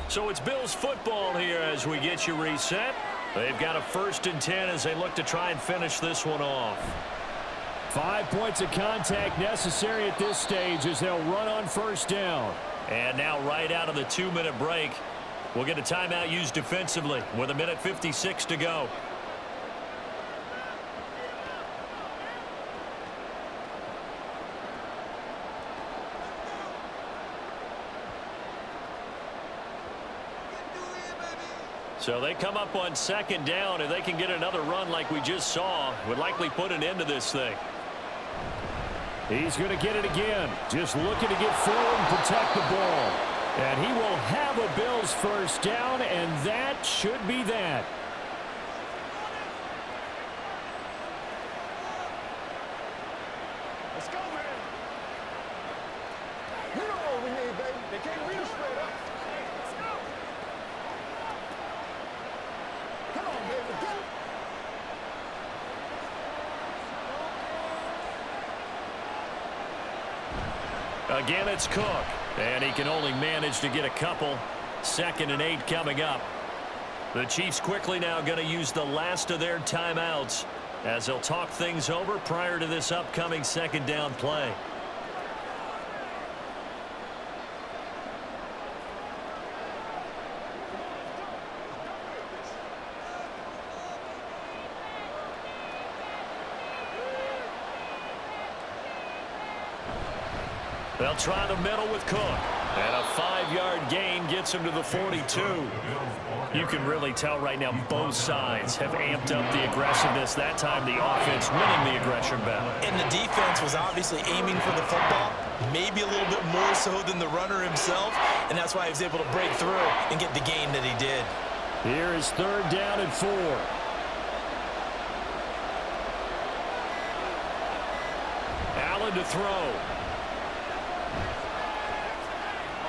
So it's Bills football here as we get you reset. They've got a 1st and 10 as they look to try and finish this one off. 5 points of contact necessary at this stage as they'll run on 1st down. And now right out of the 2-minute break, we'll get a timeout used defensively with 1:56 to go. So they come up on 2nd down, and they can get another run like we just saw. Would likely put an end to this thing. He's going to get it again. Just looking to get forward and protect the ball. And he will have a Bills 1st down, and that should be that. Let's go, man. You know what we need, baby. They can't read us straight up. Let's go. Come on, baby. Get it. Again, it's Cook. And he can only manage to get a couple. 2nd and 8 coming up. The Chiefs quickly now going to use the last of their timeouts as they'll talk things over prior to this upcoming 2nd down play. They'll try the middle with Cook. And a 5-yard gain gets him to the 42. You can really tell right now both sides have amped up the aggressiveness. That time the offense winning the aggression battle. And the defense was obviously aiming for the football, maybe a little bit more so than the runner himself, and that's why he was able to break through and get the gain that he did. Here is 3rd down and 4. Allen to throw.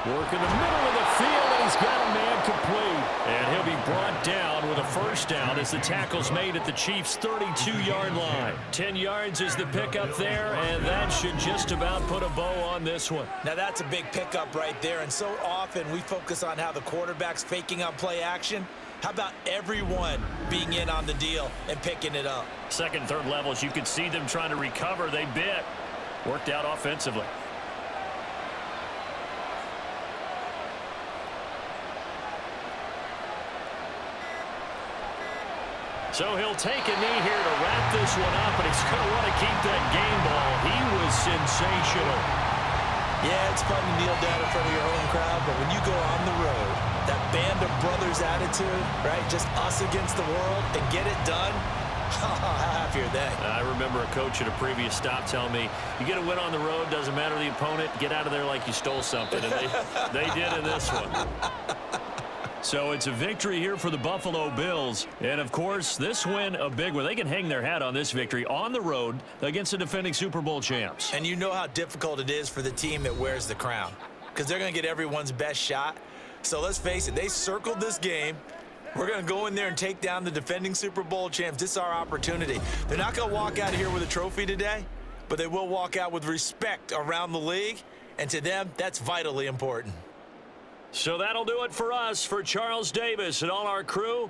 Work in the middle of the field, and he's got a man complete. And he'll be brought down with a 1st down as the tackle's made at the Chiefs' 32-yard line. 10 yards is the pickup there, and that should just about put a bow on this one. Now that's a big pickup right there, and so often we focus on how the quarterback's faking on play action. How about everyone being in on the deal and picking it up? 2nd, 3rd levels, you could see them trying to recover. They bit. Worked out offensively. So he'll take a knee here to wrap this one up, and he's going to want to keep that game ball. He was sensational. Yeah, it's fun to kneel down in front of your home crowd, but when you go on the road, that band of brothers attitude, right, just us against the world, and get it done, how happy are they? I remember a coach at a previous stop telling me, you get a win on the road, doesn't matter the opponent, get out of there like you stole something. And they did in this one. So it's a victory here for the Buffalo Bills. And, of course, this win, a big one. They can hang their hat on this victory on the road against the defending Super Bowl champs. And you know how difficult it is for the team that wears the crown, because they're going to get everyone's best shot. So let's face it, they circled this game. We're going to go in there and take down the defending Super Bowl champs. This is our opportunity. They're not going to walk out of here with a trophy today, but they will walk out with respect around the league. And to them, that's vitally important. So that'll do it for us. For Charles Davis and all our crew,